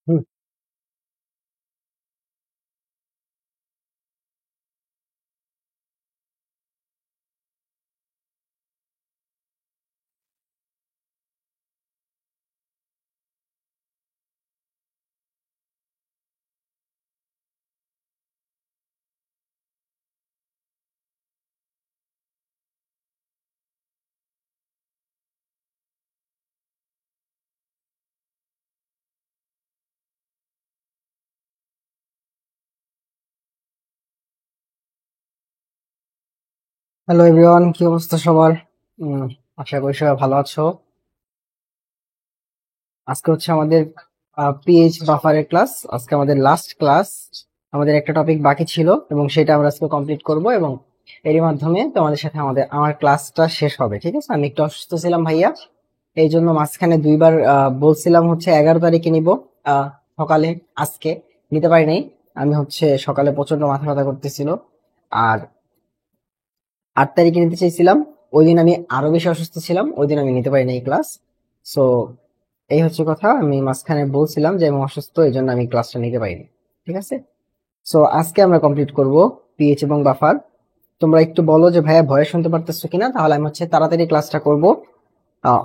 হুম। Hello everyone, কি অবস্থা সবার? উম, আশা করি সবাই ভালো আছো। আজকে হচ্ছে আমাদের পিএইচ বাফারের ক্লাস। আজকে আমাদের লাস্ট ক্লাস। আমাদের একটা টপিক বাকি ছিল এবং সেটা আমরা আজকে কমপ্লিট করব এবং এরই মাধ্যমে তোমাদের সাথে আমার ক্লাসটা শেষ হবে। ঠিক আছে, আমি একটু অসুস্থ ছিলাম ভাইয়া, এই জন্য মাঝখানে দুইবার বলছিলাম হচ্ছে 11 তারিখে নিব সকালে। আজকে নিতে পারি নাই। আমি হচ্ছে সকালে প্রচন্ড মাথা ব্যথা করতেছিল। আর 8 তারিখে নিতে চাইছিলাম, ওই দিন আমি আরো বেশি অসুস্থ ছিলাম, ওই দিন আমি নিতে পারিনি এই ক্লাস। সো এই হচ্ছে কথা, আমি মাঝখানে বলছিলাম যে আমি অসুস্থ, এই জন্য আমি ক্লাসটা নিতে পারিনি। ঠিক আছে, সো আজকে আমরা কমপ্লিট করব পিএইচ এবং বাফার। তোমরা একটু বলো যে ভাইয়া ভয়েস শুনতে পারতেছো কিনা, তাহলে আমি হচ্ছে তাড়াতাড়ি ক্লাসটা করব।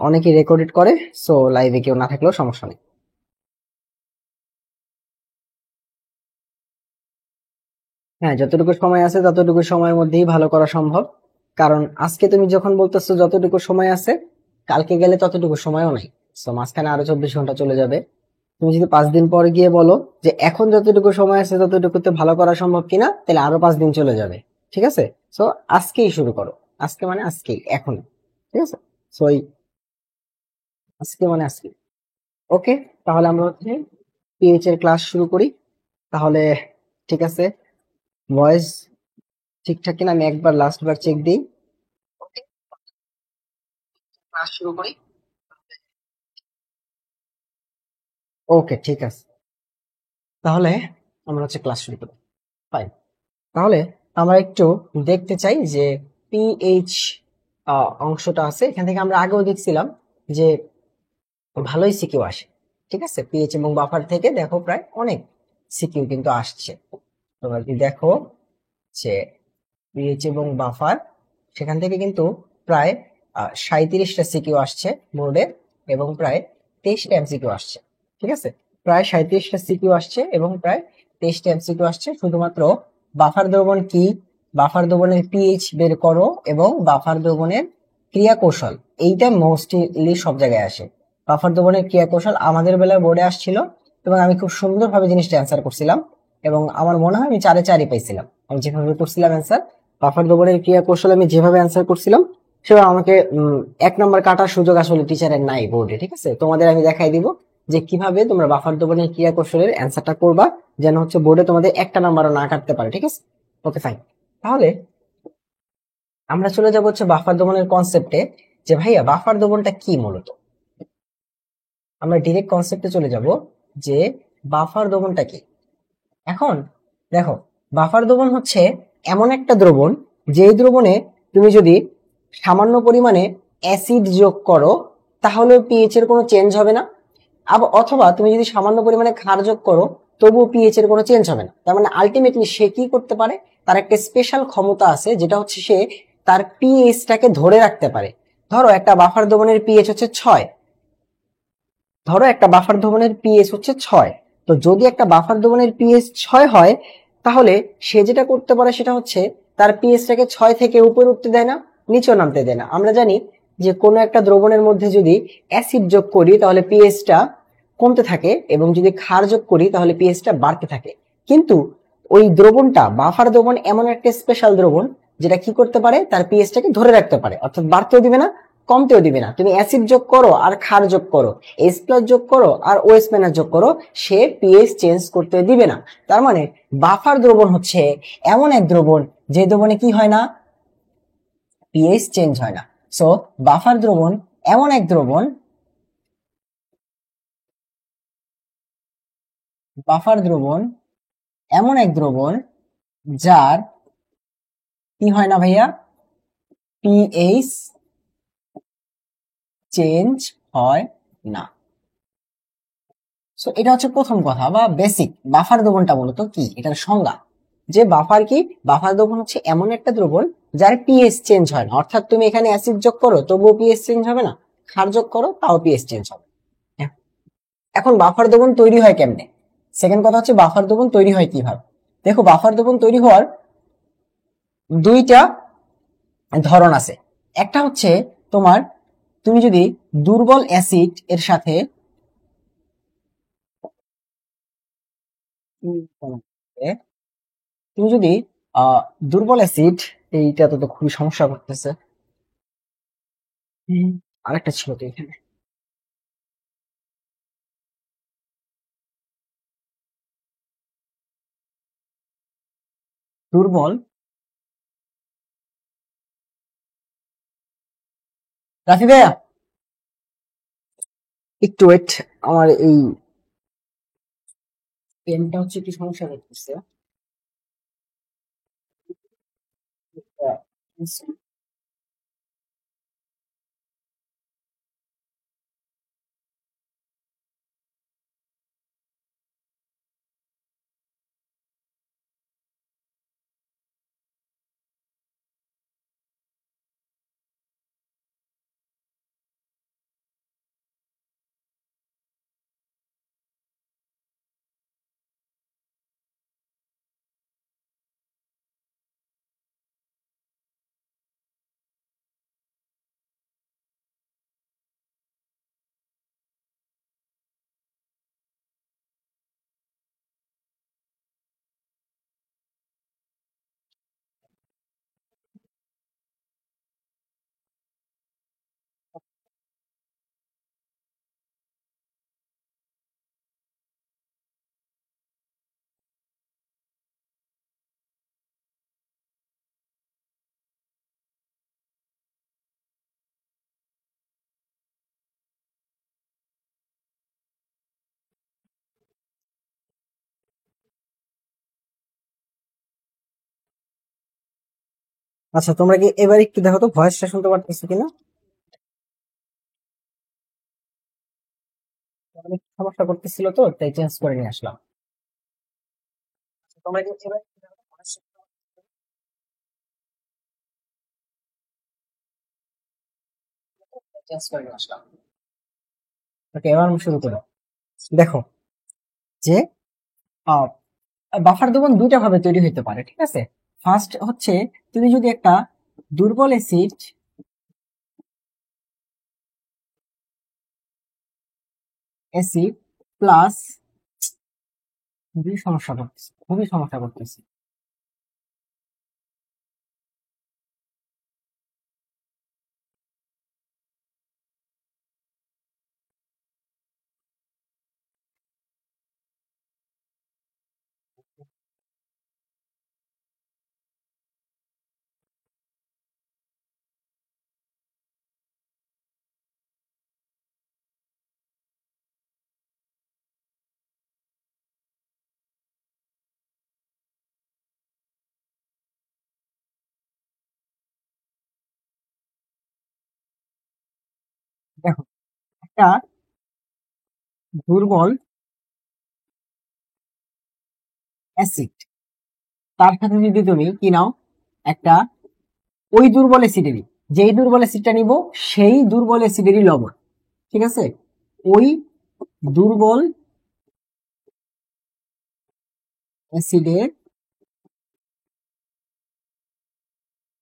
অনেকেই রেকর্ডেড করে, সো লাইভে কেউ না থাকলেও সমস্যা নেই। হ্যাঁ, যতটুকু সময় আছে ততটুকু সময়ের মধ্যেই ভালো করা সম্ভব। কারণ আজকে তুমি যখন বলতেছো যতটুকু সময় আছে, কালকে গেলে ততটুকু সময়ও নাই। তো মাঝখানে আরো 24 ঘন্টা চলে যাবে। তুমি যদি 5 দিন পর গিয়ে বলো যে এখন যতটুকু সময় আছে ততটুকুতে ভালো করা সম্ভব কিনা, তাহলে আরো 5 দিন চলে যাবে। ঠিক আছে, সো আজকেই শুরু করো। আজকে মানে আজকেই, এখন। ঠিক আছে, সো আজকে মানে আজকে। ওকে, তাহলে আমরা হচ্ছে পিএইচ এর ক্লাস শুরু করি তাহলে। ঠিক আছে, ভয়েস ঠিকঠাক কিনা আমি একবার লাস্ট বার চেক দিই। ওকে, ক্লাস শুরু করি। ওকে, ঠিক আছে, তাহলে আমরা হচ্ছে ক্লাস শুরু করি। ফাইন, তাহলে আমরা একটু দেখতে চাই যে পিএইচ অংশটা আছে, এখান থেকে আমরা আগেও দেখছিলাম যে ভালোই সিকিউ আসে। ঠিক আছে, পিএইচ এবং বাফার থেকে দেখো প্রায় অনেক সিকিউ কিন্তু আসছে। তোমরা যদি দেখো যে পিএইচ এবং বাফার, সেখান থেকে কিন্তু প্রায় 37টা সিকিউ আসছে বোর্ডে এবং প্রায় 23টা এমসিকিউ আসছে। ঠিক আছে, প্রায় 37টা সিকিউ আসছে এবং প্রায় 23টা এমসিকিউ আসছে। শুধুমাত্র বাফার দ্রবণ কি, বাফার দ্রবণের পিএইচ বের করো এবং বাফার দ্রবণের ক্রিয়া কৌশল, এইটা মোস্টলি সব জায়গায় আসে। বাফার দ্রবণের ক্রিয়া কৌশল আমাদের বেলায় বোর্ডে আসছিল এবং আমি খুব সুন্দরভাবে জিনিসটা অ্যান্সার করছিলাম এবং আমার মনে হয় আমি 4-এ 4 পাইছিলাম। আমি যেভাবে করছিলাম অ্যান্সার, বাফার দ্রবণের ক্রিয়া কৌশল আমি যেভাবে অ্যান্সার করছিলাম, সেভাবে আমাকে 1 নম্বর কাটার সুযোগ আসলে টিচারের নাই বোর্ডে। ঠিক আছে, তোমাদের আমি দেখাই দিব যে কিভাবে তোমরা বাফার দ্রবণের ক্রিয়া কৌশলের অ্যান্সারটা করবা, যেন হচ্ছে বোর্ডে তোমাদের একটা নাম্বারও না কাটতে পারে। ঠিক আছে, ওকে ফাইন। তাহলে আমরা চলে যাবো হচ্ছে বাফার দমনের কনসেপ্টে, যে ভাইয়া বাফার দমনটা কি মূলত। আমরা ডিরেক্ট কনসেপ্টে চলে যাব যে বাফার দমনটা কি। এখন দেখো, বাফার দ্রবণ হচ্ছে এমন একটা দ্রবণ, যে দ্রবণে তুমি যদি সামান্য পরিমাণে অ্যাসিড যোগ করো তাহলে পিএইচ এর কোনো চেঞ্জ হবে না। অথবা তুমি যদি সামান্য পরিমাণে ক্ষার যোগ করো তবুও পিএইচ এর কোনো চেঞ্জ হবে না। তার মানে আলটিমেটলি সে কি করতে পারে, তার একটা স্পেশাল ক্ষমতা আছে, যেটা হচ্ছে সে তার পিএইচটাকে ধরে রাখতে পারে। ধরো একটা বাফার দ্রবণের পিএইচ হচ্ছে 6, ধরো একটা বাফার দ্রবণের পিএইচ হচ্ছে 6, তো যদি একটা বাফার দ্রবণের পিএইচ 6 হয়, তাহলে সে যেটা করতে পারে সেটা হচ্ছে তার পিএইচটাকে 6 থেকে উপরে উঠতে দেয় না, নিচেও নামতে দেয় না। আমরা জানি যে কোনো একটা দ্রবণের মধ্যে যদি অ্যাসিড যোগ করি তাহলে পিএইচটা কমতে থাকে এবং যদি ক্ষার যোগ করি তাহলে পিএইচটা বাড়তে থাকে। কিন্তু ওই দ্রবণটা, বাফার দ্রবণ এমন একটা স্পেশাল দ্রবণ যেটা কি করতে পারে, তার পিএইচটাকে ধরে রাখতে পারে, অর্থাৎ বাড়তেও দিবে না, কমতেও দিবে না। তুমি অ্যাসিড যোগ করো আর ক্ষার যোগ করো, এইচ প্লাস যোগ করো আর ওএস মাইনাস যোগ করো, সে পিএইচ চেঞ্জ করতে দিবে না। তার মানে বাফার দ্রবণ হচ্ছে এমন এক দ্রবণ যে দ্রবণে কি হয় না, পিএইচ চেঞ্জ হয় না। সো বাফার দ্রবণ এমন এক দ্রবণ, বাফার দ্রবণ এমন এক দ্রবণ যার কি হয় না ভাইয়া, পিএইচ চেঞ্জ হয় না। সো এটা হচ্ছে প্রথম কথা বা বেসিক। বাফার দ্রবণটা মূলত কি, এটার সংজ্ঞা। যে বাফার কি, বাফার দ্রবণ হচ্ছে এমন একটা দ্রবণ যার পিএইচ চেঞ্জ হয় না। অর্থাৎ তুমি এখানে অ্যাসিড যোগ করো তবুও পিএইচ চেঞ্জ হবে না, ক্ষার যোগ করো তাও পিএইচ চেঞ্জ হবে। এখন বাফার দ্রবণ তৈরি হয় কেমনে? সেকেন্ড কথা হচ্ছে বাফার দ্রবণ তৈরি হয় কিভাবে। দেখো, বাফার দ্রবণ তৈরি হওয়ার দুইটা ধরন আছে। একটা হচ্ছে তোমার, তুমি যদি দুর্বল অ্যাসিড এর সাথে তুমি যদি দুর্বল অ্যাসিড, এইটা তো খুবই সমস্যা করতেছে। আরেকটা ছিল তো এখানে, দুর্বল। রাফি ভাইয়া একটু ওয়েট, আমার এই পেনটা হচ্ছে একটু সমস্যা করতেছে। আচ্ছা, তোমরা কি এবার একটু দেখো তো ভয়েসটা শুনতে পারতেছো কিনা? অনেক সমস্যা করতেছিল তো, তাই চেঞ্জ করে নিয়ে আসলাম। তোমরা কি এবার একটু দেখো তো voice টা শুনতে পারতেছো? তাই চেঞ্জ করে নিয়ে আসলাম। ওকে, এবার আমি শুরু করি। দেখো যে বাফার দ্রবণ দুইটা ভাবে তৈরি হতে পারে, ঠিক আছে। ফার্স্ট হচ্ছে, তুমি যদি একটা দুর্বল অ্যাসিড অ্যাসিড প্লাস, খুবই সমস্যা করতেছে, খুবই সমস্যা করতেছে। দেখো, একটা দুর্বল অ্যাসিড, তার সাথে যদি তুমি কি নাও, একটা ওই দুর্বল অ্যাসিডেরই, যেই দুর্বল অ্যাসিডটা নিব সেই দুর্বল অ্যাসিডেরই লবণ, ঠিক আছে, ওই দুর্বল অ্যাসিডের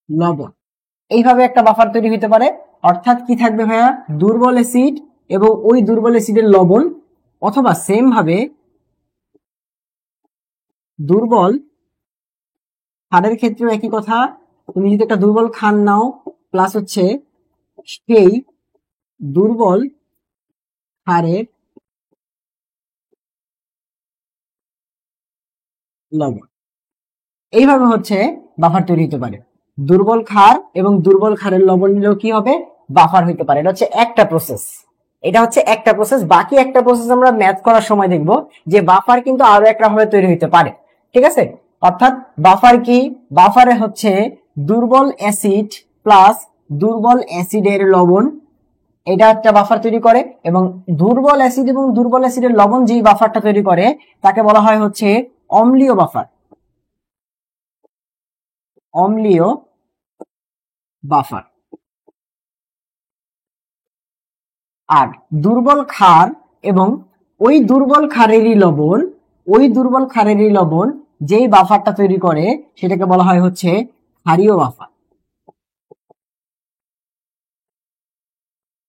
লবণ, এইভাবে একটা বাফার তৈরি হতে পারে। অর্থাৎ কি থাকবে ভাইয়া, দুর্বল অ্যাসিড এবং ওই দুর্বল অ্যাসিডের লবণ, অথবা সেম ভাবে দুর্বল ক্ষারের ক্ষেত্রেও একই কথা। তুমি যদি একটা দুর্বল ক্ষার নাও প্লাস হচ্ছে সেই দুর্বল ক্ষারের লবণ, এইভাবে হচ্ছে বাফার তৈরি হতে পারে। দুর্বল ক্ষার এবং দুর্বল ক্ষারের লবণ নিলেও কি হবে, বাফার হইতে পারে। এটা হচ্ছে একটা প্রসেস, এটা হচ্ছে একটা প্রসেস। বাকি একটা প্রসেস আমরা ম্যাথ করার সময় দেখব যে বাফার কিন্তু আরো একটা ভাবে তৈরি হইতে পারে, ঠিক আছে। অর্থাৎ বাফার কি, বাফারে হচ্ছে দুর্বল অ্যাসিড প্লাস দুর্বল অ্যাসিডের লবণ এটা একটা বাফার তৈরি করে, এবং দুর্বল অ্যাসিড এবং দুর্বল অ্যাসিডের লবণ যেই বাফারটা তৈরি করে তাকে বলা হয় হচ্ছে অম্লীয় বাফার। অম্লীয় বাফার। আর দুর্বল ক্ষার এবং ওই দুর্বল ক্ষারেরই লবণ যেই বাফারটা তৈরি করে সেটাকে বলা হয় হচ্ছে ক্ষারীয় বাফার।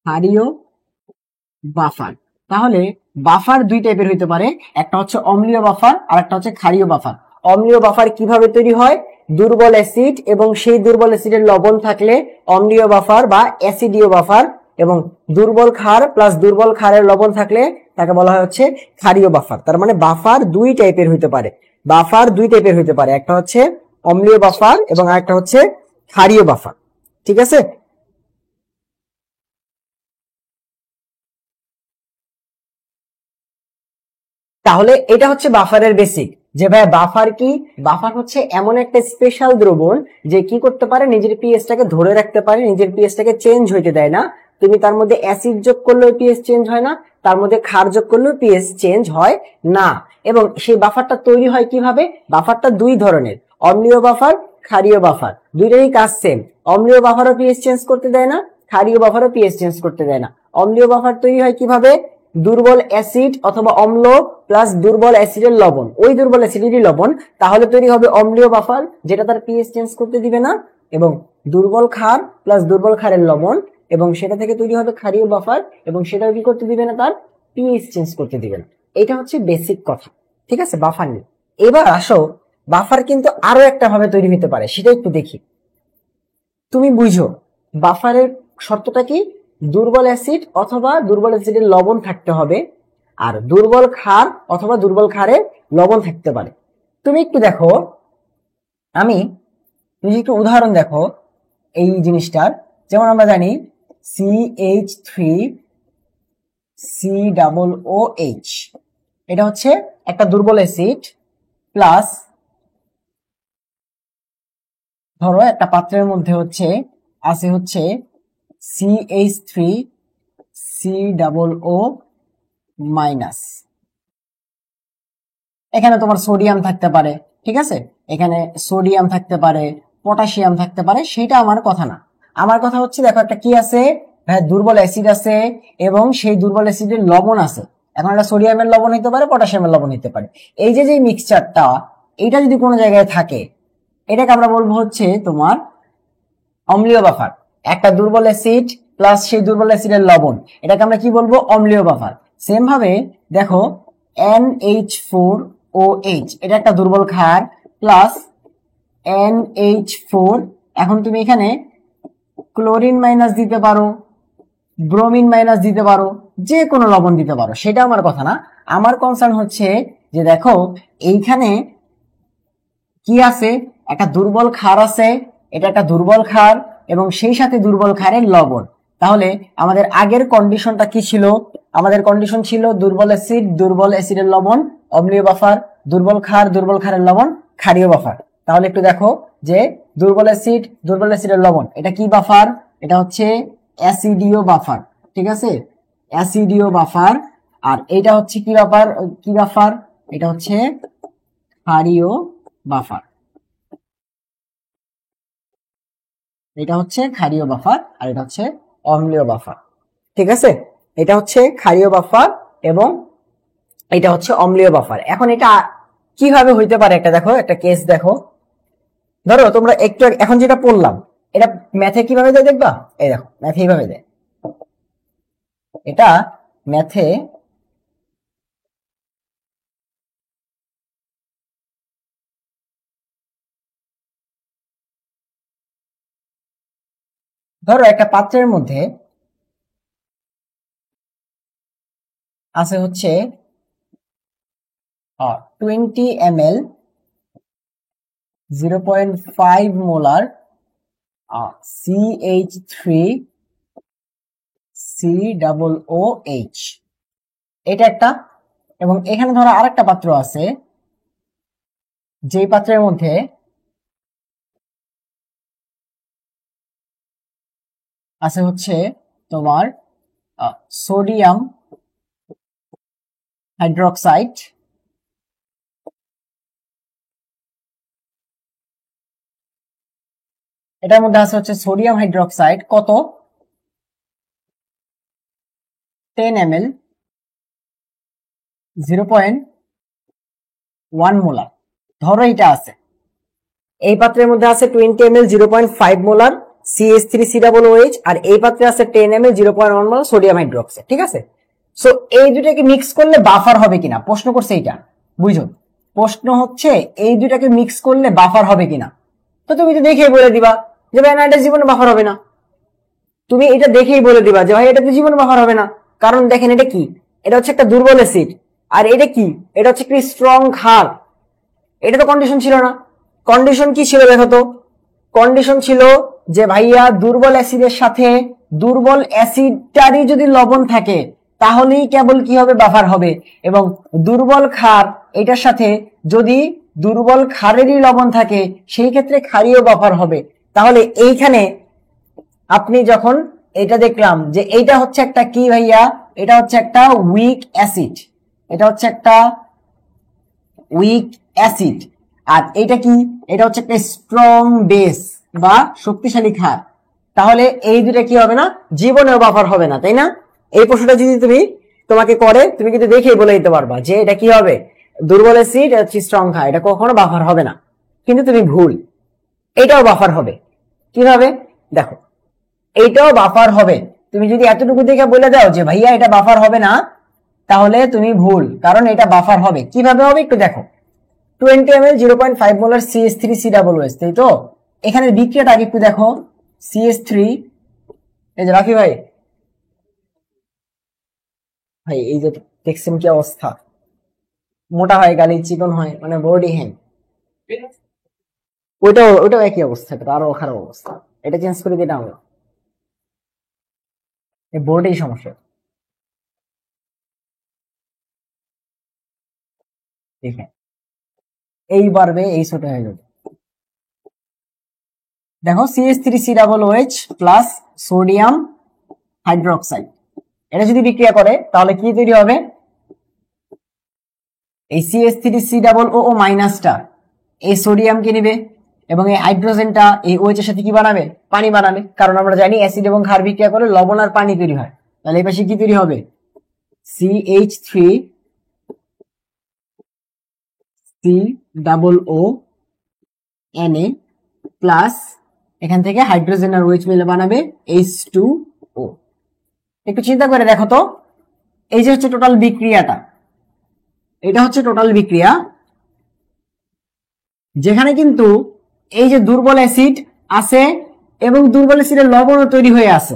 ক্ষারীয় বাফার। তাহলে বাফার দুই টাইপের হইতে পারে, একটা হচ্ছে অম্লীয় বাফার আর একটা হচ্ছে ক্ষারীয় বাফার। অম্লীয় বাফার কিভাবে তৈরি হয়? দুর্বল অ্যাসিড এবং সেই দুর্বল অ্যাসিডের লবণ থাকলে অম্লীয় বাফার বা অ্যাসিডীয় বাফার, এবং দুর্বল ক্ষার প্লাস দুর্বল ক্ষারের লবণ থাকলে তাকে বলা হয় হচ্ছে ক্ষারীয় বাফার। তার মানে বাফার দুই টাইপের হইতে পারে, একটা হচ্ছে অম্লীয় বাফার এবং আরেকটা হচ্ছে ক্ষারীয় বাফার। ঠিক আছে? তাহলে এটা হচ্ছে বাফারের বেসিক, যে ভাই বাফার কি? বাফার হচ্ছে এমন একটা স্পেশাল দ্রবণ যে কি করতে পারে, নিজের পিএইচটাকে ধরে রাখতে পারে, নিজের পিএইচটাকে চেঞ্জ হইতে দেয় না। তুমি তার মধ্যে অ্যাসিড যোগ করলেও পিএইচ চেঞ্জ হয় না, তার মধ্যে ক্ষার যোগ করলেও পিএইচ চেঞ্জ হয় না। এবং সেই বাফারটা তৈরি হয় কিভাবে? বাফারটা দুই ধরনের, অম্লীয় বাফার, ক্ষারীয় বাফার, দুইটারই কাজ সেম। অম্লীয় বাফারও পিএইচ চেঞ্জ করতে দেয় না, ক্ষারীয় বাফারও পিএইচ চেঞ্জ করতে দেয় না। অম্লীয় বাফার তৈরি হয় কিভাবে? দুর্বল অ্যাসিড অথবা অম্ল প্লাস দুর্বল অ্যাসিডের লবণ, ওই দুর্বল অ্যাসিডেরই লবণ, তাহলে তৈরি হবে অম্লীয় বাফার, যেটা তার পিএইচ চেঞ্জ করতে দিবে না। এবং দুর্বল ক্ষার প্লাস দুর্বল ক্ষারের লবণ, এবং সেটা থেকে তৈরি হবে ক্ষারীয় বাফার, এবং সেটাও কি করতে দিবে না, তার পিএইচ চেঞ্জ করতে দিবে না। এটা হচ্ছে বেসিক কথা। ঠিক আছে বাফার নিয়ে। এবার আসো, বাফার কিন্তু আরো একটা ভাবে তৈরি হতে পারে, সেটা একটু দেখি। তুমি বুঝো বাফারের শর্তটা কি? দুর্বল অ্যাসিড অথবা দুর্বল অ্যাসিডের লবণ থাকতে হবে, আর দুর্বল ক্ষার অথবা দুর্বল ক্ষারের লবণ থাকতে পারে। তুমি একটু দেখো, আমি তুমি একটু উদাহরণ দেখো এই জিনিসটার। যেমন আমরা জানি CH3COOH, এটা হচ্ছে একটা দুর্বল অ্যাসিড, প্লাস ধরো একটা পাত্রের মধ্যে আছে হচ্ছে CH3COO-, এখানে তোমার সোডিয়াম থাকতে পারে। ঠিক আছে, এখানে সোডিয়াম থাকতে পারে, পটাশিয়াম থাকতে পারে, সেটা আমার কথা না। আমার কথা হচ্ছে দেখো একটা কি আছে, হ্যাঁ দুর্বল অ্যাসিড আছে এবং সেই দুর্বল অ্যাসিডের লবণ আছে। এখন একটা সোডিয়ামের লবণ হতে পারে, পটাশিয়ামের লবণ হতে পারে। এই যে যে মিক্সচারটা, এটা যদি কোনো জায়গায় থাকে, এটাকে আমরা বলবো হচ্ছে তোমার অম্লীয় বাফার। একটা দুর্বল অ্যাসিড প্লাস সেই দুর্বল অ্যাসিডের লবণ, এটাকে আমরা কি বলবো? অম্লীয় বাফার। সেম ভাবে দেখো NH4OH, এটা একটা দুর্বল ক্ষার, প্লাস NH4, এখন তুমি এখানে ক্লোরিন মাইনাস দিতে পারো, ব্রোমিন মাইনাস দিতে পারো, যে কোনো লবণ দিতে পারো, সেটা আমার কথা না। আমার কনসার্ন হচ্ছে যে দেখো এইখানে কি আছে, একটা দুর্বল ক্ষার আছে, এটা একটা দুর্বল ক্ষার এবং সেই সাথে দুর্বল ক্ষারের লবণ। তাহলে আমাদের আগের কন্ডিশনটা কি ছিল? আমাদের কন্ডিশন ছিল দুর্বল অ্যাসিড, দুর্বল অ্যাসিডের লবণ, অম্লীয় বাফার, দুর্বল ক্ষার, দুর্বল ক্ষারের লবণ, ক্ষারীয় বাফার। তাহলে একটু দেখো যে দুর্বল অ্যাসিড, দুর্বল অ্যাসিডের লবণ, এটা কি বাফার? এটা হচ্ছে অ্যাসিডীয় বাফার। ঠিক আছে, অ্যাসিডীয় বাফার। আর এটা হচ্ছে কি বাফার? এটা হচ্ছে ক্ষারীয় বাফার। এটা হচ্ছে ক্ষারীয় বাফার আর এটা হচ্ছে অম্লীয় বাফার। ঠিক আছে, এটা হচ্ছে ক্ষারীয় বাফার এবং এটা হচ্ছে অম্লীয় বাফার। এখন এটা কিভাবে হইতে পারে একটা দেখো, একটা কেস দেখো। ধরো তোমরা একটু এখন যেটা পড়লাম, এটা ম্যাথে কিভাবে দেয় দেখবা। এই দেখো ম্যাথে এইভাবে দেয়, এটা ম্যাথে ধরো একটা পাত্রের মধ্যে আছে হচ্ছে 20 ml 0.5 মোলার CH3COOH, এটা একটা। এবং এখানে ধরো আরেকটা পাত্র আছে, যেই পাত্রের মধ্যে আছে হচ্ছে তোমার সোডিয়াম হাইড্রোক্সাইড, এটার মধ্যে আছে হচ্ছে সোডিয়াম হাইড্রোক্সাইড কত 10 ml 0.1 মোলার। ধরো এটা আছে, এই পাত্রের মধ্যে আছে 20 ml 0.5 মোলার CH3COOH, আর এই পাত্রে আছে 10 ml 0.1 মোলার সোডিয়াম হাইড্রোক্সাইড। ঠিক আছে, সো এই দুটাকে মিক্স করলে বাফার হবে কিনা প্রশ্ন করছে এইটা, বুঝো? প্রশ্ন হচ্ছে এই দুটাকে মিক্স করলে বাফার হবে কিনা। তো তুমি তো দেখেই বলে দিবা যে ভাই না, এটা জীবনে বাফার হবে না। তুমি এটা দেখেই বলে দিবা যে ভাই এটা তো জীবনে বাফার হবে না, কারণ দেখেন এটা কি, এটা হচ্ছে একটা দুর্বল অ্যাসিড, আর এটা কি, এটা হচ্ছে একটা স্ট্রং ক্ষার। এটা তো কন্ডিশন ছিল না। কন্ডিশন কি ছিল দেখো তো? কন্ডিশন ছিল যে ভাইয়া দুর্বল অ্যাসিডের সাথে দুর্বল অ্যাসিডটারই যদি লবণ থাকে তাহলেই কেবল কি হবে, বাফার হবে। এবং দুর্বল ক্ষার এটার সাথে যদি দুর্বল ক্ষারেরই লবণ থাকে সেই ক্ষেত্রে ক্ষারীয় বাফার হবে। তাহলে এইখানে আপনি যখন এটা দেখলাম যে এইটা হচ্ছে একটা কি ভাইয়া, এটা হচ্ছে একটা উইক অ্যাসিড, এটা হচ্ছে একটা উইক অ্যাসিড, আর এটা কি, এটা হচ্ছে একটা স্ট্রং বেস বা শক্তিশালী ক্ষার। তাহলে এই দুটো কি হবে না, জীবনেও বাফার হবে না, তাই না? এই প্রশ্নটা যদি তোমাকে করে, তুমি কিন্তু দেখেই বলে দিতে পারবা যে এটা কি হবে, দুর্বল অ্যাসিড, এটা হচ্ছে স্ট্রং ক্ষার, এটা কখনো বাফার হবে না। কিন্তু তুমি ভুল, এটাও বাফার হবে। কিভাবে দেখো, এইটাও বাফার হবে। তুমি যদি এতটুকু দেখে বলে দাও যে ভাইয়া এটা বাফার হবে না, তাহলে তুমি ভুল, কারণ এটা বাফার হবে। কিভাবে হবে একটু দেখো, 20 ml 0.5 মোলার CH3COOH, তাই তো? এখানে বিক্রিয়াটা আগে একটু দেখো, CH3, এই যে রাফি ভাই, ভাই এই যে দেখছেন কি অবস্থা, মোটা হয় গালি, চিকন হয়, মানে বডি হ্যাং। ওইটাও একই অবস্থা, এটা আরো খারাপ অবস্থা। এটা চেঞ্জ করে দিতে আমরা, এই বোর্ডেই সমস্যা। দেখেন এই বাড়বে, এই ছোট হয়ে যাবে। দেখো CH3COOH প্লাস সোডিয়াম হাইড্রোক্সাইড, এটা যদি বিক্রিয়া করে তাহলে কি তৈরি হবে, এই CH3COO মাইনাসটা এই সোডিয়ামকে নিবে এবং এই হাইড্রোজেনটা এই OH এর সাথে কি বানাবে, পানি বানাবে। কারণ আমরা জানি অ্যাসিড এবং ক্ষার বিক্রিয়া করে লবণ আর পানি তৈরি হয়। তাহলে এই পাশে কি তৈরি হবে, CH3COONA প্লাস এখান থেকে হাইড্রোজেন আর OH মিলে বানাবে H2O। একটু চিন্তা করে দেখো তো, এই যে হচ্ছে টোটাল বিক্রিয়াটা, এটা হচ্ছে টোটাল বিক্রিয়া, যেখানে কিন্তু এই যে দুর্বল অ্যাসিড আছে এবং দুর্বল অ্যাসিডের লবণও তৈরি হয়ে আছে।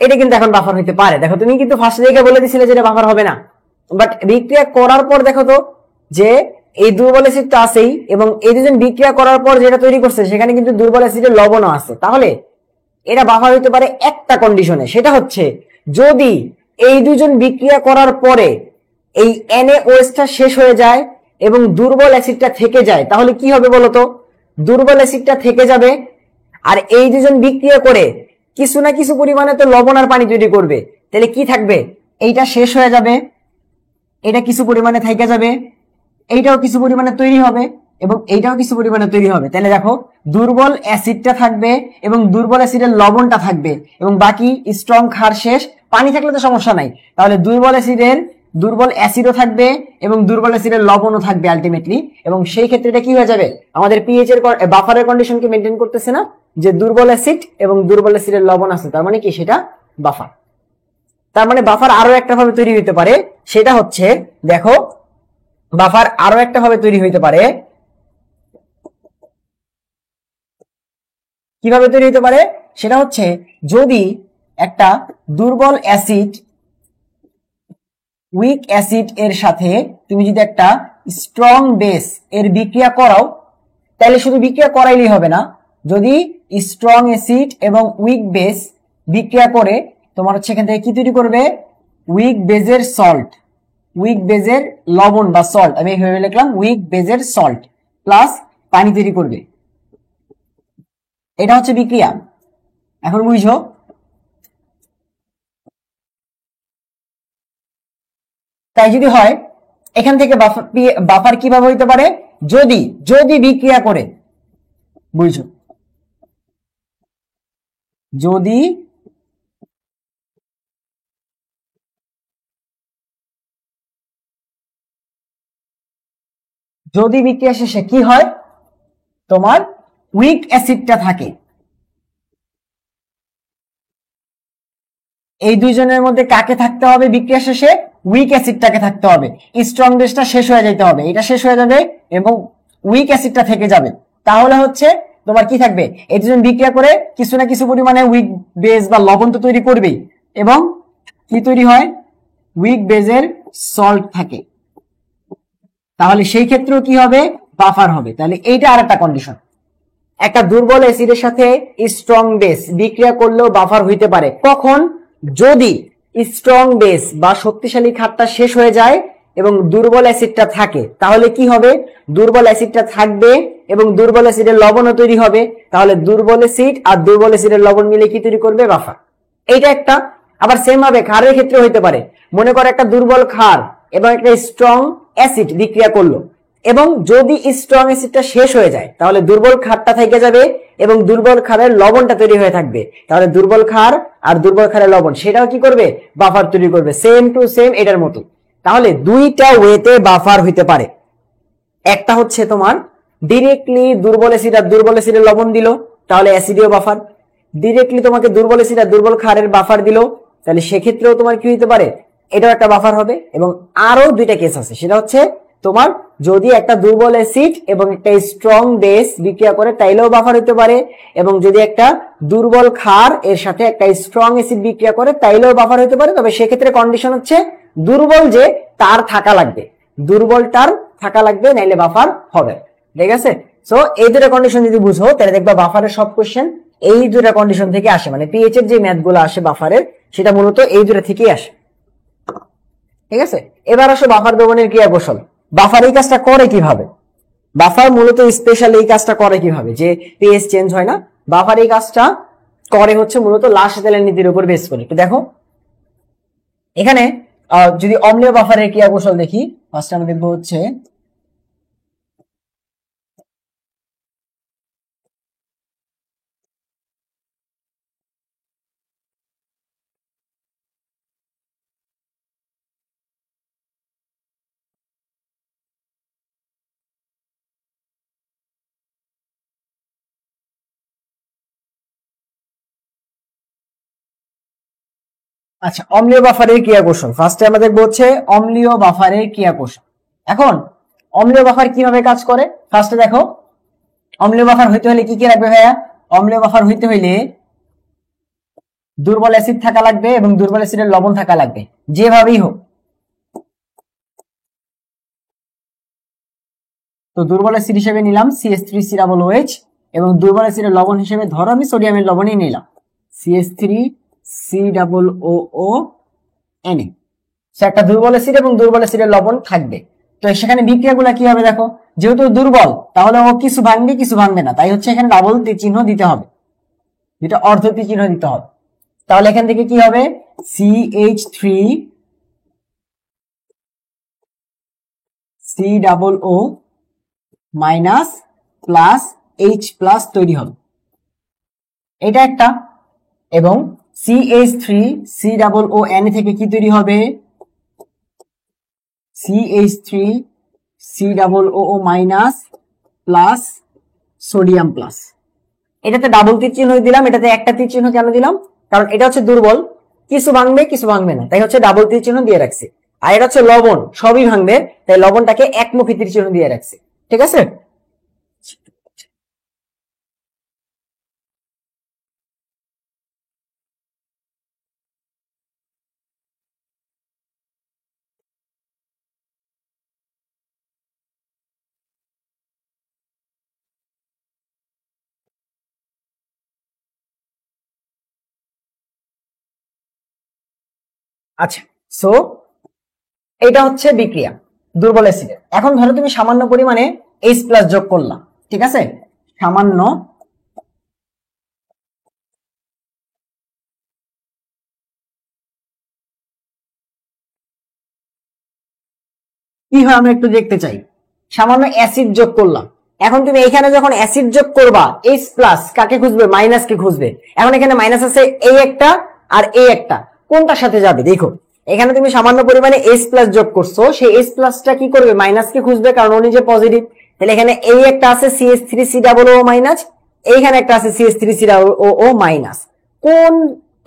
এটা কিন্তু এখন বাফার হইতে পারে। দেখো তুমি কিন্তু ফার্স্ট দিকে বলে দিছিলে যে এটা বাফার হবে না, বাট বিক্রিয়া করার পর দেখো তো যে এই দুর্বল অ্যাসিড তো আছেই, এবং এই দুজন বিক্রিয়া করার পর যেটা তৈরি করছে সেখানে কিন্তু দুর্বল অ্যাসিডের লবণও আছে। তাহলে এটা বাফার হইতে পারে একটা কন্ডিশনে, সেটা হচ্ছে যদি এই দুজন বিক্রিয়া করার পরে এই NaOH শেষ হয়ে যায় এবং দুর্বল অ্যাসিডটা থেকে যায়, তাহলে কি হবে বলতো, দুর্বল অ্যাসিডটা থেকে যাবে, আর এই দুজন বিক্রিয়া করে কিছু না কিছু পরিমাণে তো লবণ আর পানি তৈরি করবে। তাহলে কি থাকবে, এইটা শেষ হয়ে যাবে, এটা কিছু পরিমাণে থেকে যাবে, এইটাও কিছু পরিমাণে তৈরি হবে এবং এইটাও কিছু পরিমাণে তৈরি হবে। তাহলে দেখো দুর্বল অ্যাসিডটা থাকবে এবং দুর্বল অ্যাসিডের লবণটা থাকবে এবং বাকি স্ট্রং ক্ষার শেষ। পানি থাকলে তো সমস্যা নাই, তাহলে দুর্বল অ্যাসিডও থাকবে এবং দুর্বল অ্যাসিডের লবণও থাকবে আলটিমেটলি। এবং সেই ক্ষেত্রে এটা কি হয়ে যাবে, আমাদের পিএইচ এর বাফারের কন্ডিশনকে মেনটেন করতেছে না, যে দুর্বল অ্যাসিড এবং দুর্বল অ্যাসিডের লবণ আছে, তার মানে কি সেটা বাফার। তার মানে বাফার আরো একটা ভাবে তৈরি হতে পারে, সেটা হচ্ছে দেখো বাফার আরো একটা ভাবে তৈরি হইতে পারে। কিভাবে তৈরি হতে পারে, সেটা হচ্ছে যদি একটা দুর্বল অ্যাসিড উইক অ্যাসিড এর সাথে তুমি যদি একটা স্ট্রং বেস এর বিক্রিয়া করাও, তাহলে শুধু বিক্রিয়া করাইলেই হবে না, যদি স্ট্রং অ্যাসিড এবং উইক বেস বিক্রিয়া করে তোমার হচ্ছে এখান থেকে কি তৈরি করবে, উইক বেজের সল্ট, উইক বেজের লবণ বা সল্ট, আমি এইভাবে লিখলাম উইক বেজের সল্ট প্লাস পানি তৈরি করবে। এটা হচ্ছে বিক্রিয়া। এখন বুঝো তাই যদি হয় এখান থেকে বাফার কিভাবে হইতে পারে, যদি যদি বিক্রিয়া করে, বুঝছো, যদি যদি বিক্রিয়া শেষে কি হয়, তোমার উইক অ্যাসিডটা থাকে, এই দুইজনের মধ্যে কাকে থাকতে হবে বিক্রিয়া শেষে, উইক অ্যাসিডটাকে থাকতে হবে। স্ট্রং বেসটা শেষ হয়ে যেতে হবে, এটা শেষ হয়ে যাবে এবং উইক অ্যাসিডটা থেকে যাবে। তাহলে হচ্ছে তোমার কি থাকবে, এই দুজন বিক্রিয়া করে কিছু না কিছু পরিমাণে উইক বেস বা লবণ তো তৈরি করবেই, এবং কি তৈরি হয়, উইক বেজের সল্ট থাকে। তাহলে সেই ক্ষেত্রেও কি হবে, বাফার হবে। তাহলে এইটা আর একটা কন্ডিশন, একটা দুর্বল অ্যাসিডের সাথে স্ট্রং বেস বিক্রিয়া করলেও বাফার হইতে পারে। কখন, যদি স্ট্রং বেস বা শক্তিশালী ক্ষারটা শেষ হয়ে যায় এবং দুর্বল অ্যাসিডটা থাকে, তাহলে কি হবে, দুর্বল অ্যাসিডটা থাকবে এবং দুর্বল অ্যাসিডের লবণও তৈরি হবে। তাহলে দুর্বল অ্যাসিড আর দুর্বল অ্যাসিডের লবণ মিলে কি তৈরি করবে, বাফার। এইটা একটা। আবার সেম ভাবে ক্ষারের ক্ষেত্রে হইতে পারে, মনে করো একটা দুর্বল ক্ষার এবং একটা স্ট্রং অ্যাসিড বিক্রিয়া করলো, এবং যদি স্ট্রং অ্যাসিডটা শেষ হয়ে যায় তাহলে দুর্বল ক্ষারটা থেকে যাবে এবং দুর্বল ক্ষারের লবণটা তৈরি হয়ে থাকবে। তাহলে দুর্বল ক্ষার আর দুর্বল ক্ষারের লবণ সেটাও কি করবে, বাফার তৈরি করবে, সেম টু সেম এটার মতো। তাহলে দুইটা ওয়েতে বাফার হইতে পারে। একটা হচ্ছে তোমার ডিরেক্টলি দুর্বল অ্যাসিড আর দুর্বল অ্যাসিডের লবণ দিল, তাহলে অ্যাসিডীয় বাফার। ডিরেক্টলি তোমাকে দুর্বল অ্যাসিড আর দুর্বল ক্ষারের বাফার দিল, তাহলে সেক্ষেত্রেও তোমার কি হইতে পারে, এটাও একটা বাফার হবে। এবং আরো দুইটা কেস আছে, সেটা হচ্ছে তোমার যদি একটা দুর্বল অ্যাসিড এবং একটা স্ট্রং বেস বিক্রিয়া করে তাইলেও বাফার হতে পারে, এবং যদি একটা দুর্বল ক্ষার এর সাথে একটা স্ট্রং অ্যাসিড বিক্রিয়া করে তাইলেও বাফার হতে পারে। তবে সেক্ষেত্রে কন্ডিশন হচ্ছে দুর্বল যে তার থাকা লাগবে, দুর্বলটার থাকা লাগবে, নাইলে বাফার হবে। ঠিক আছে, সো এই দুটো কন্ডিশন যদি বুঝো তাহলে দেখবা বাফারের সব কোশ্চেন এই দুটো কন্ডিশন থেকে আসে। মানে পিএইচ এর যে ম্যাথ গুলো আসে বাফারের, সেটা মূলত এই দুটো থেকেই আসে। ঠিক আছে, এবার আসো বাফার দ্রবণের ক্রিয়া কৌশল। বাফার এই কাজটা করে কিভাবে, বাফার মূলত স্পেশাল এই কাজটা করে কিভাবে, যে পিএইচ চেঞ্জ হয় না, বাফার এই কাজটা করে হচ্ছে মূলত লাশ-তেলের নীতির উপর বেস করে। একটু দেখো এখানে যদি অম্লীয় বাফারের ক্রিয়া কৌশল দেখি, ফার্স্ট আমরা দেখবো হচ্ছে আচ্ছা অম্লীয় বাফারের ক্রিয়া কৌশল। ফার্স্টে আমরা দেখবো হচ্ছে অম্লীয় বাফারের ক্রিয়া কৌশল। এখন অম্লীয় বাফার কিভাবে কাজ করে, ফার্স্টে দেখো অম্লীয় বাফার হইতে হলে কি কি লাগবে ভাইয়া, অম্লীয় বাফার হইতে হইলে দুর্বল অ্যাসিড থাকা লাগবে এবং দুর্বল অ্যাসিডের লবণ থাকা লাগবে, যেভাবেই হোক। তো দুর্বল অ্যাসিড হিসেবে নিলাম CH3COOH, এবং দুর্বল অ্যাসিডের লবণ হিসেবে ধরো আমি সোডিয়ামের লবণই নিলাম CH3COONA। সে একটা দুর্বল অ্যাসিড এবং দুর্বল অ্যাসিডের লবণ থাকবে। তো সেখানে বিক্রিয়াগুলো কি হবে দেখো, যেহেতু দুর্বল তাহলে ও কিছু ভাঙবে কিছু ভাঙবে না, তাই হচ্ছে এখানে ডাবল চিহ্ন দিতে হবে, যেটা অর্ধ চিহ্ন দিতে হবে। তাহলে এখান থেকে কি হবে, CH3COO মাইনাস প্লাস H+ তৈরি হবে, এটা একটা। এবং CH3COON থেকে কি তৈরি হবে, CH3COO minus plus sodium plus. এটাতে ডাবল তীর চিহ্ন দিলাম, এটাতে একটা তীর চিহ্ন কেন দিলাম, কারণ এটা হচ্ছে দুর্বল, কিছু ভাঙবে কিছু ভাঙবে না, তাই হচ্ছে ডাবল তীর চিহ্ন দিয়ে রাখছি। আর এটা হচ্ছে লবণ, সবই ভাঙবে, তাই লবণটাকে একমুখী তীর চিহ্ন দিয়ে রাখছি। ঠিক আছে, আচ্ছা। সো এটা হচ্ছে বিক্রিয়া দুর্বল অ্যাসিডের। এখন ধরো তুমি সামান্য পরিমাণে H+ যোগ করলাম, ঠিক আছে, সামান্য কি হয় আমরা একটু দেখতে চাই। সামান্য অ্যাসিড যোগ করলাম, এখন তুমি এখানে যখন অ্যাসিড যোগ করবা H প্লাস কাকে খুঁজবে, মাইনাস কে খুঁজবে। এখন এখানে মাইনাস আছে এই একটা আর এই একটা, কোনটার সাথে যাবে দেখো। এখানে তুমি সামান্য পরিমাণে H প্লাস যোগ করছো, সেই H প্লাসটা কি করবে, মাইনাস কে খুঁজবে, কারণ ও নিজে পজিটিভ। তাহলে এখানে এই একটা আছে CH3COO মাইনাস, এইখানে একটা আছে CH3COO মাইনাস। কোন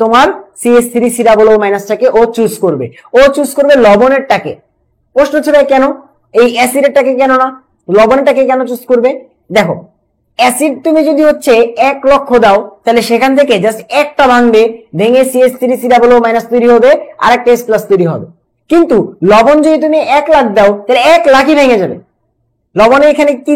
তোমার CH3COO মাইনাসটাকে ও চুজ করবে, ও চুজ করবে লবণেরটাকে। প্রশ্ন হচ্ছে ভাই কেন এই অ্যাসিডেরটাকে কেন না, লবণটাকে কেন চুজ করবে? দেখো অ্যাসিড তুমি যদি হচ্ছে 1 লক্ষ দাও, তাহলে সেখান থেকে জাস্ট একটা ভাঙবে, ভেঙে CH3COO মাইনাস তৈরি হবে, আর একটা H প্লাস তৈরি হবে। কিন্তু লবণ যদি তুমি 1 লাখ দাও, তাহলে 1 লাখই ভেঙে যাবে। লবণে এখানে কি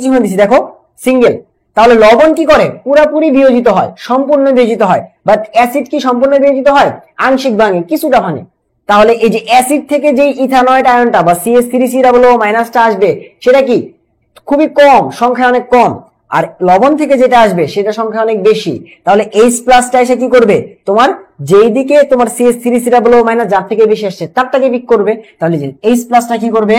চিহ্ন দিচ্ছি দেখো, সিঙ্গেল। তাহলে লবণ কি করে, পুরাপুরি বিয়োজিত হয়, সম্পূর্ণ বিয়োজিত হয়। বাট অ্যাসিড কি সম্পূর্ণ বিয়োজিত হয়, আংশিক ভাঙে, কিছুটা ভাঙে। তাহলে এই যে অ্যাসিড থেকে যে ইথানয়েড আয়নটা বা CH3COO মাইনাসটা আসবে, সেটা কি খুবই কম, সংখ্যা অনেক কম। আর লবণ থেকে যেটা আসবে সেটা সংখ্যা অনেক বেশি। তাহলে H প্লাসটা এসে কি করবে, তোমার যেই দিকে তোমার CH3COO মাইনাস যার থেকে বেশি আসছে তারটাকে পিক করবে। তাহলে যে H প্লাসটা কি করবে,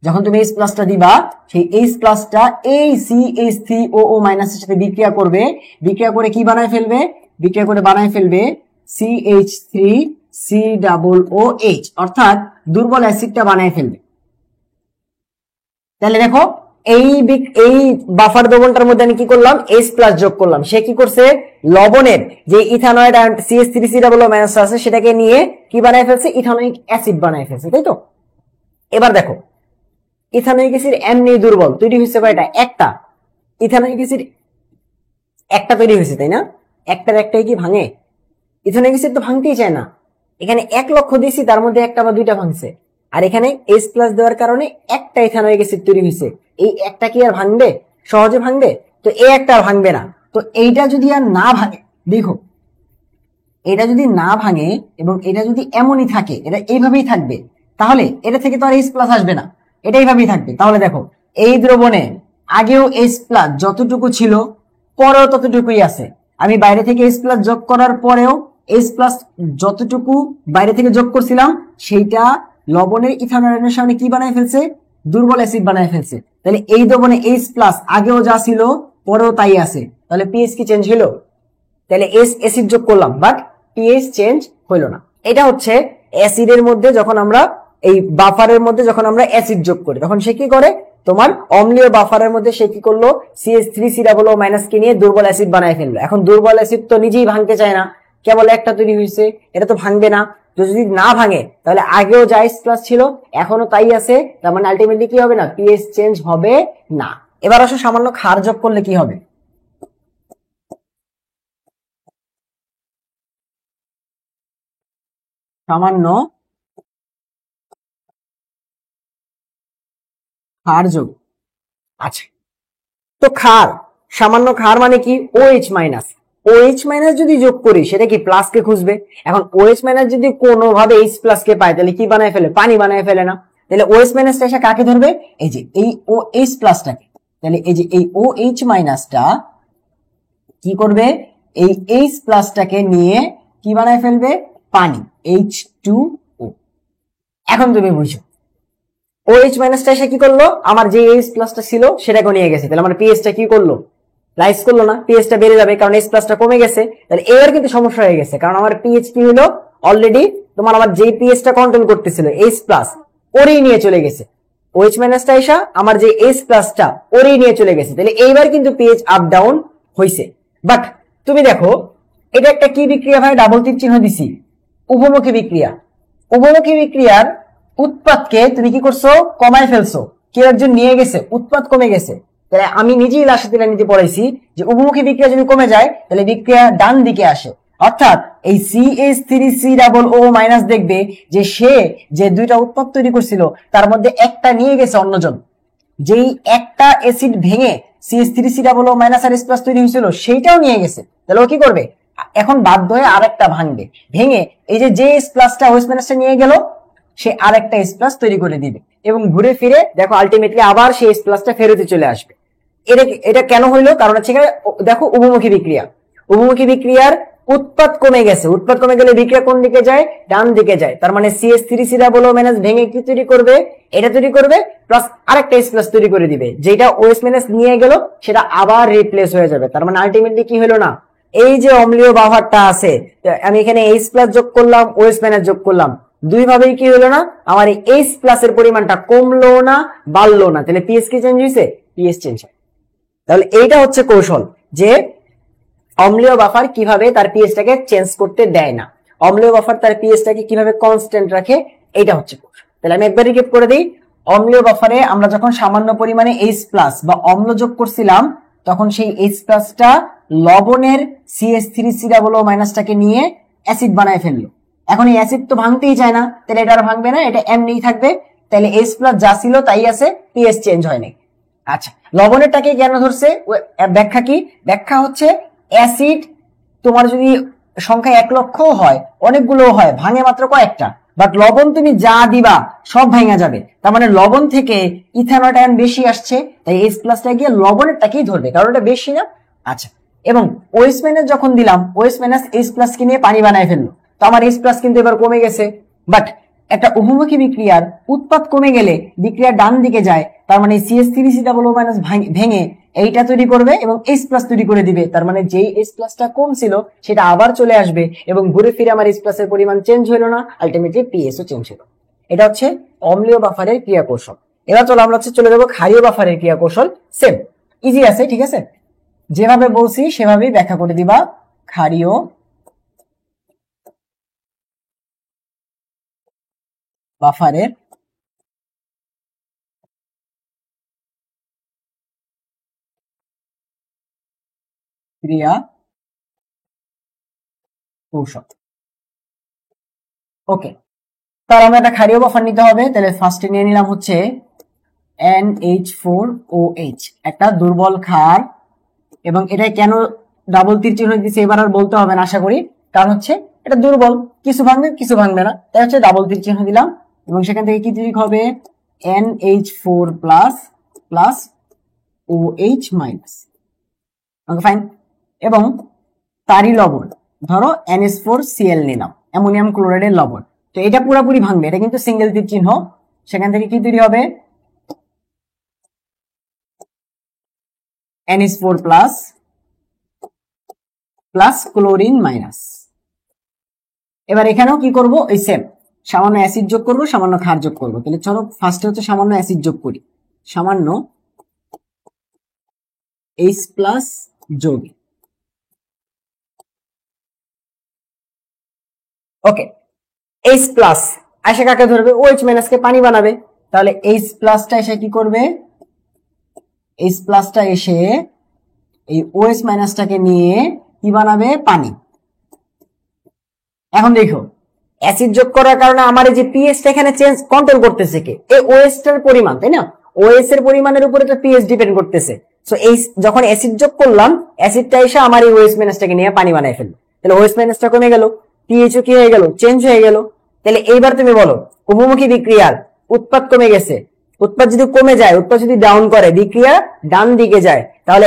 যখন তুমি H প্লাসটা দিবা, সেই H প্লাসটা এই CH3OO মাইনাসের সাথে বিক্রিয়া করবে, বিক্রিয়া করে কি বানায় ফেলবে, বিক্রিয়া করে বানায় ফেলবে CH3COOH, অর্থাৎ দুর্বল অ্যাসিডটা বানায় ফেলবে। তাহলে দেখো এই বাফার দ্রবণটার মধ্যে আমি কি করলাম, H প্লাস যোগ করলাম। সে কি করছে, লবণের যে ইথানয়েড CH3COO মাইনাস আছে সেটাকে নিয়ে কি বানায় ফেলছে, ইথানোয়িক অ্যাসিড বানায় ফেলছে, তাই তো। এবার দেখো ইথানোয়িক অ্যাসিড এমনি দুর্বল, তৈরি হয়েছে কয়টা, একটা। ইথানোয়িক অ্যাসিড একটা তৈরি হয়েছে, তাই না, একটার একটাই কি ভাঙে, ইথানোয়িক অ্যাসিড তো ভাঙতেই চায় না। এখানে 1 লক্ষ দিয়েছি, তার মধ্যে একটা বা দুইটা ভাঙছে। আর এখানে H প্লাস দেওয়ার কারণে একটা ইথানোয়িক অ্যাসিড তৈরি হয়েছে, এই একটা কি আর ভাঙবে, সহজে ভাঙবে? তো এই একটা আর ভাঙবে না। তো এইটা যদি আর না ভাঙে, দেখো এটা যদি না ভাঙে এবং এটা যদি এমনই থাকে, এটা এইভাবেই থাকবে, তাহলে এটা থেকে তো আর H প্লাস আসবে না, এটা এইভাবেই থাকবে। তাহলে দেখো এই দ্রবণে আগেও H প্লাস যতটুকু ছিল পরেও ততটুকুই আছে। আমি বাইরে থেকে H প্লাস যোগ করার পরেও H প্লাস যতটুকু বাইরে থেকে যোগ করছিলাম সেইটা লবণের ইথানয়েডের সামনে কি বানায় ফেলছে, দুর্বল অ্যাসিড বানায় ফেলছে। তাহলে এই দ্রবণে H প্লাস আগেও যা ছিল পরেও তাই আছে, তাহলে পিএইচ কি চেঞ্জ হলো? তাহলে অ্যাসিড যোগ করলাম বাট পিএইচ চেঞ্জ হলো না। এটা হচ্ছে অ্যাসিডের মধ্যে যখন আমরা এই বাফারের মধ্যে যখন আমরা অ্যাসিড যোগ করি, তখন সে কি করে, তোমার অম্লীয় বাফারের মধ্যে সে কি করলো, CH3COO মাইনাস কে নিয়ে দুর্বল অ্যাসিড বানায় ফেললো। এখন দুর্বল অ্যাসিড তো নিজেই ভাঙতে চায় না, কেবল একটা তৈরি হয়েছে, এটা তো ভাঙবে না। তো যদি না ভাঙে তাহলে আগেও যা H প্লাস ছিল এখনো তাই আছে, তার মানে আলটিমেটলি কি হবে না, পিএইচ চেঞ্জ হবে না। এবার আসো সামান্য ক্ষার যোগ করলে কি হবে। সামান্য ক্ষার যোগ, আচ্ছা। তো ক্ষার, সামান্য ক্ষার মানে কি, OH মাইনাস। OH মাইনাস যদি যোগ করি সেটা কি প্লাস কে খুঁজবে। এখন OH মাইনাস যদি কোনোভাবে H প্লাস কে পায় তাহলে কি বানায় ফেলে, পানি বানায় ফেলে না। তাহলে OH মাইনাসটা এসে কাকে ধরবে, এই যে এই OH প্লাসটাকে। তাহলে এই যে এই OH মাইনাসটা কি করবে, এই H প্লাসটাকে নিয়ে কি বানায় ফেলবে, পানি, H2O। এখন তুমি বুঝো OH মাইনাসটা এসে কি করলো, আমার যে H প্লাসটা ছিল সেটাকে নিয়ে গেছে, তাহলে আমার পিএইচটা কি করলো, রাইজ করলো না, পিএইচটা বেড়ে যাবে কারণ H প্লাসটা কমে গেছে। তাহলে এর কিন্তু সমস্যা হয়ে গেছে, কারণ আমার পিএইচ কি হলো, অলরেডি তোমার আমার যে পিএইচটা কন্ট্রোল করতেছিল H প্লাস ওরই নিয়ে চলে গেছে। OH মাইনাসটা এসে আমার যে H প্লাসটা ওরই নিয়ে চলে গেছে, তাহলে এইবার কিন্তু পিএইচ আপ ডাউন হইছে। বাট তুমি দেখো এটা একটা কি বিক্রিয়া ভাই, ডাবল তীর চিহ্ন দিছি, উভমুখী বিক্রিয়া। উভমুখী বিক্রিয়ার উৎপাদকে তুমি কি করছো, কমায় ফেলছো, কেউ একজন নিয়ে গেছে, উৎপাদ কমে গেছে। তাহলে আমি নিজেই লাস্টের দিনে নিজে পড়াইছি যে উভমুখী বিক্রিয়া যদি কমে যায় তাহলে বিক্রিয়া ডান দিকে আসে, অর্থাৎ এই CH3COO মাইনাস দেখবে যে সে যে দুইটা উৎপাদ তৈরি করছিল তার মধ্যে একটা নিয়ে গেছে অন্যজন, যেই একটা অ্যাসিড ভেঙে CH3COO মাইনাস আর H প্লাস তৈরি হয়েছিল সেইটাও নিয়ে গেছে। তাহলে ও কি করবে, এখন বাধ্য হয়ে আরেকটা ভাঙবে, ভেঙে এই যে H প্লাসটা OH মাইনাসটা নিয়ে গেল, সে আরেকটা H প্লাস তৈরি করে দিবে এবং ঘুরে ফিরে দেখো আলটিমেটলি আবার সেই H প্লাসটা ফেরতে চলে আসবে। এটা কেন হইলো, কারণ হচ্ছে দেখো উভমুখী বিক্রিয়া, উভমুখী বিক্রিয়ার উৎপাদ কমে গেছে, উৎপাদ কমে গেলে বিক্রিয়া কোন দিকে যায়? ডান দিকে যায়। তার মানে CH3 ভেঙে কি তৈরি করবে? এটা তৈরি করবে, প্লাস আরেকটা H প্লাস তৈরি করে দিবে, যেটা OH মাইনাস নিয়ে গেল সেটা আবার রিপ্লেস হয়ে যাবে। তার মানে আলটিমেটলি কি হলো না, এই যে অম্লীয় বাফারটা আছে, আমি এখানে H প্লাস যোগ করলাম, OH মাইনাস যোগ করলাম, দুই ভাবেই কি হলো না, আমার এই H প্লাস এর পরিমাণটা কমলো না বাড়লো না, তাহলে পিএইচ কি চেঞ্জ হয়েছে? পিএইচ চেঞ্জ হয়। তাহলে এইটা হচ্ছে কৌশল, যে অম্লীয় বাফার কিভাবে তার পিএইচটাকে চেঞ্জ করতে দেয় না, অম্লীয় বাফার তার পিএইচটাকে কিভাবে কনস্ট্যান্ট রাখে, এইটা হচ্ছে কৌশল। তাহলে আমি একবার রিক্যাপ করে দিই। অম্লীয় বাফারে আমরা যখন সামান্য পরিমাণে H প্লাস বা অম্ল যোগ করছিলাম, তখন সেই H প্লাসটা লবণের CH3COO মাইনাসটাকে নিয়ে অ্যাসিড বানায় ফেললো। এখন এই অ্যাসিড তো ভাঙতেই চায় না, তাহলে এটা আর ভাঙবে না, এটা এমনিই থাকবে। তাহলে H প্লাস যা ছিল তাই আছে, পিএইচ চেঞ্জ হয়নি। আচ্ছা, লবণেরটাকে কেন ধরছে? ব্যাখ্যা কি? ব্যাখ্যা হচ্ছে অ্যাসিড তোমার যদি সংখ্যা 1,00,000 হয়, অনেকগুলো হয়, ভাঙে মাত্র কয়েকটা, বাট লবণ তুমি যা দিবা সব ভাঙা যাবে। তার মানে লবণ থেকে ইথানল আয়ন বেশি আসছে, তাই H প্লাসটা গিয়ে লবণেরটাকেই ধরবে, কারণ এটা বেশি না। আচ্ছা, এবং OH মাইনাস যখন দিলাম, OH মাইনাস H প্লাস কে নিয়ে পানি বানায় ফেললো, তো আমার H প্লাস কিন্তু এবার কমে গেছে। বাট একটা উভমুখী বিক্রিয়ার উৎপাদ কমে গেলে বিক্রিয়া ডান দিকে যায়, তার মানে CH3COO মাইনাস ভেঙে এইটা তৈরি করবে এবং H প্লাস তৈরি করে দিবে। তার মানে যেই H প্লাসটা কম ছিল সেটা আবার চলে আসবে এবং ঘুরে ফিরে আমার H প্লাসের পরিমাণ চেঞ্জ হলো না, আলটিমেটলি পিএইচও চেঞ্জ হলো। এটা হচ্ছে অম্লীয় বাফারের ক্রিয়া কৌশল। এবার চলো আমরা চলে যাবো ক্ষারীয় বাফারের ক্রিয়া কৌশল। সেম ইজি আছে, ঠিক আছে, যেভাবে বলছি সেভাবেই ব্যাখ্যা করে দিবা। ক্ষারীয় বাফারের ক্রিয়া কৌশল। ওকে, তাহলে আমরা একটা ক্ষারীয় বাফার নিতে হবে। তাহলে ফার্স্টে নিয়ে নিলাম হচ্ছে NH4OH, একটা দুর্বল ক্ষার। এবং এটা কেন ডাবল তীর চিহ্ন দিচ্ছে এবার আর বলতে হবে না আশা করি, কারণ হচ্ছে এটা দুর্বল, কিছু ভাঙবে কিছু ভাঙবে না, তাই হচ্ছে ডাবল তীর চিহ্ন দিলাম। এবং সেখান থেকে কি তৈরি হবে? NH4 plus plus OH minus. Okay fine. এবং তারই লবণ, ধরো NH4Cl নিলাম, অ্যামোনিয়াম ক্লোরাইডের লবণ, তো এটা পুরোপুরি ভাঙবে, এটা কিন্তু সিঙ্গেল তীর চিহ্ন। সেখান থেকে কি তৈরি হবে? NH4 plus plus chlorine minus. এবার এখানেও কি করব? ওই সেম, সামান্য অ্যাসিড যোগ করব, সামান্য ক্ষার যোগ করব। তাহলে চলো ফার্স্টে হচ্ছে সামান্য অ্যাসিড যোগ করি, সামান্য H প্লাস যোগ। ওকে, H প্লাস এসে কাকে ধরবে? OH মাইনাস কে পানি বানাবে। তাহলে H প্লাসটা এসে কি করবে? H প্লাসটা এসে এই OH মাইনাসটাকে নিয়ে কি বানাবে? পানি। এখন দেখো, অ্যাসিড যোগ করার কারণে আমার এই যে পিএইচটা এখানে চেঞ্জ কন্ট্রোল করতেছে কে? এই OH টার পরিমাণ, তাই না? OH এর পরিমাণের উপরে তো পিএইচ ডিপেন্ড করতেছে। সো এই যখন অ্যাসিড যোগ করলাম, অ্যাসিডটা এসে আমার এই OH মাইনাসটাকে নিয়ে পানি বানায় ফেললো, তাহলে OH মাইনাসটা কমে গেল, পিএইচও কি হয়ে গেল? চেঞ্জ হয়ে গেল। তাহলে এইবার তুমি বলো, উভমুখী বিক্রিয়ার উৎপাদ কমে গেছে, উৎপাদ যদি কমে যায়, উৎপাদ যদি ডাউন করে, বিক্রিয়া ডান দিকে যায়, তাহলে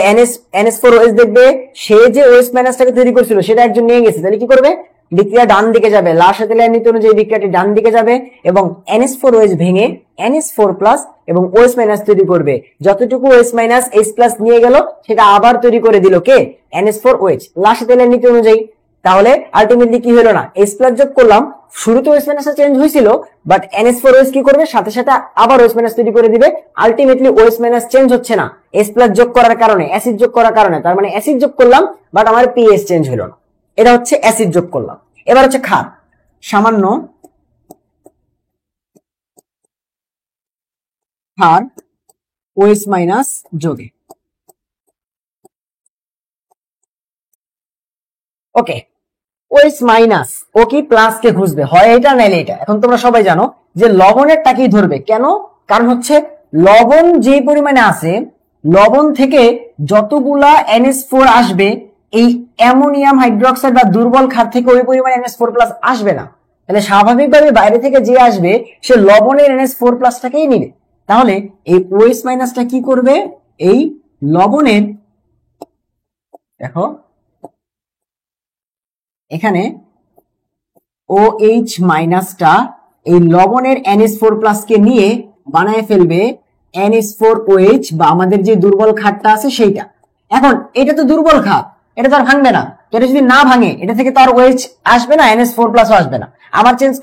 NH4OH দেখবে সে যে OH মাইনাসটাকে তৈরি করছিল সেটা একজন নিয়ে গেছে, তাহলে কি করবে? বিক্রিয়া ডান দিকে যাবে, লাশ তেলের নীতি অনুযায়ী বিক্রিয়াটি ডান দিকে যাবে এবং NH4OH ভেঙে NH4 প্লাস এবং OH মাইনাস তৈরি করবে। যতটুকু OH মাইনাস H প্লাস নিয়ে গেল সেটা আবার তৈরি করে দিল কে? NH4OH, লাশ তেলের নীতি অনুযায়ী। তাহলে আলটিমেটলি কি হলো না, H প্লাস যোগ করলাম, শুরুতে OH মাইনাস চেঞ্জ হয়েছিল, বাট NH4OH কি করবে? সাথে সাথে আবার OH মাইনাস তৈরি করে দিবে। আলটিমেটলি OH মাইনাস চেঞ্জ হচ্ছে না, H প্লাস যোগ করার কারণে, অ্যাসিড যোগ করার কারণে। তার মানে অ্যাসিড যোগ করলাম বাট আমার পিএইচ চেঞ্জ হলো না, এটা হচ্ছে অ্যাসিড যোগ করলাম। এবার হচ্ছে ক্ষার, সামান্য ক্ষার OH মাইনাস যোগে। ওকে, OH মাইনাস ও কি প্লাস কে খুঁজবে, হয় এটা নাইলে এটা। এখন তোমরা সবাই জানো যে লবণের টাকেই ধরবে, কেন? কারণ হচ্ছে লবণ যে পরিমাণে আছে, লবণ থেকে যতগুলা NH4 আসবে, এই অ্যামোনিয়াম হাইড্রোক্সাইড বা দুর্বল ক্ষার থেকে ওই পরিমাণে NH4 প্লাস আসবে না। তাহলে স্বাভাবিকভাবে বাইরে থেকে যে আসবে সে লবণের NH4 প্লাসটাকেই নিবে। তাহলে এই OH মাইনাসটা কি করবে? এই লবণের, দেখো এখানে OH মাইনাসটা এই লবণের NH4+ কে নিয়ে বানায় ফেলবে NH4OH, বা আমাদের যে দুর্বল ক্ষারটা আছে সেইটা। এখন এটা তো দুর্বল ক্ষার, এটা তো আর ভাঙবে না। তো এটা যদি না ভাঙে, এটা থেকে তো আর OH আসবে না, NH4+ আসবে না।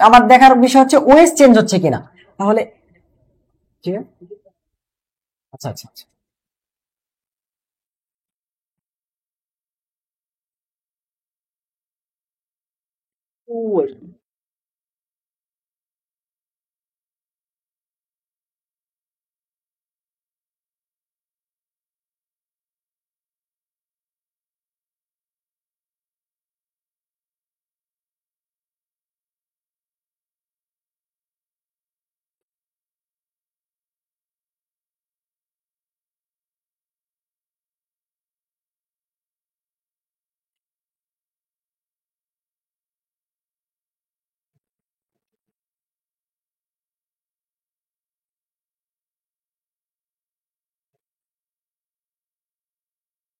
আমার দেখার বিষয় হচ্ছে OH চেঞ্জ হচ্ছে কিনা। তাহলে ঠিক আছে, আচ্ছা আচ্ছা আচ্ছা।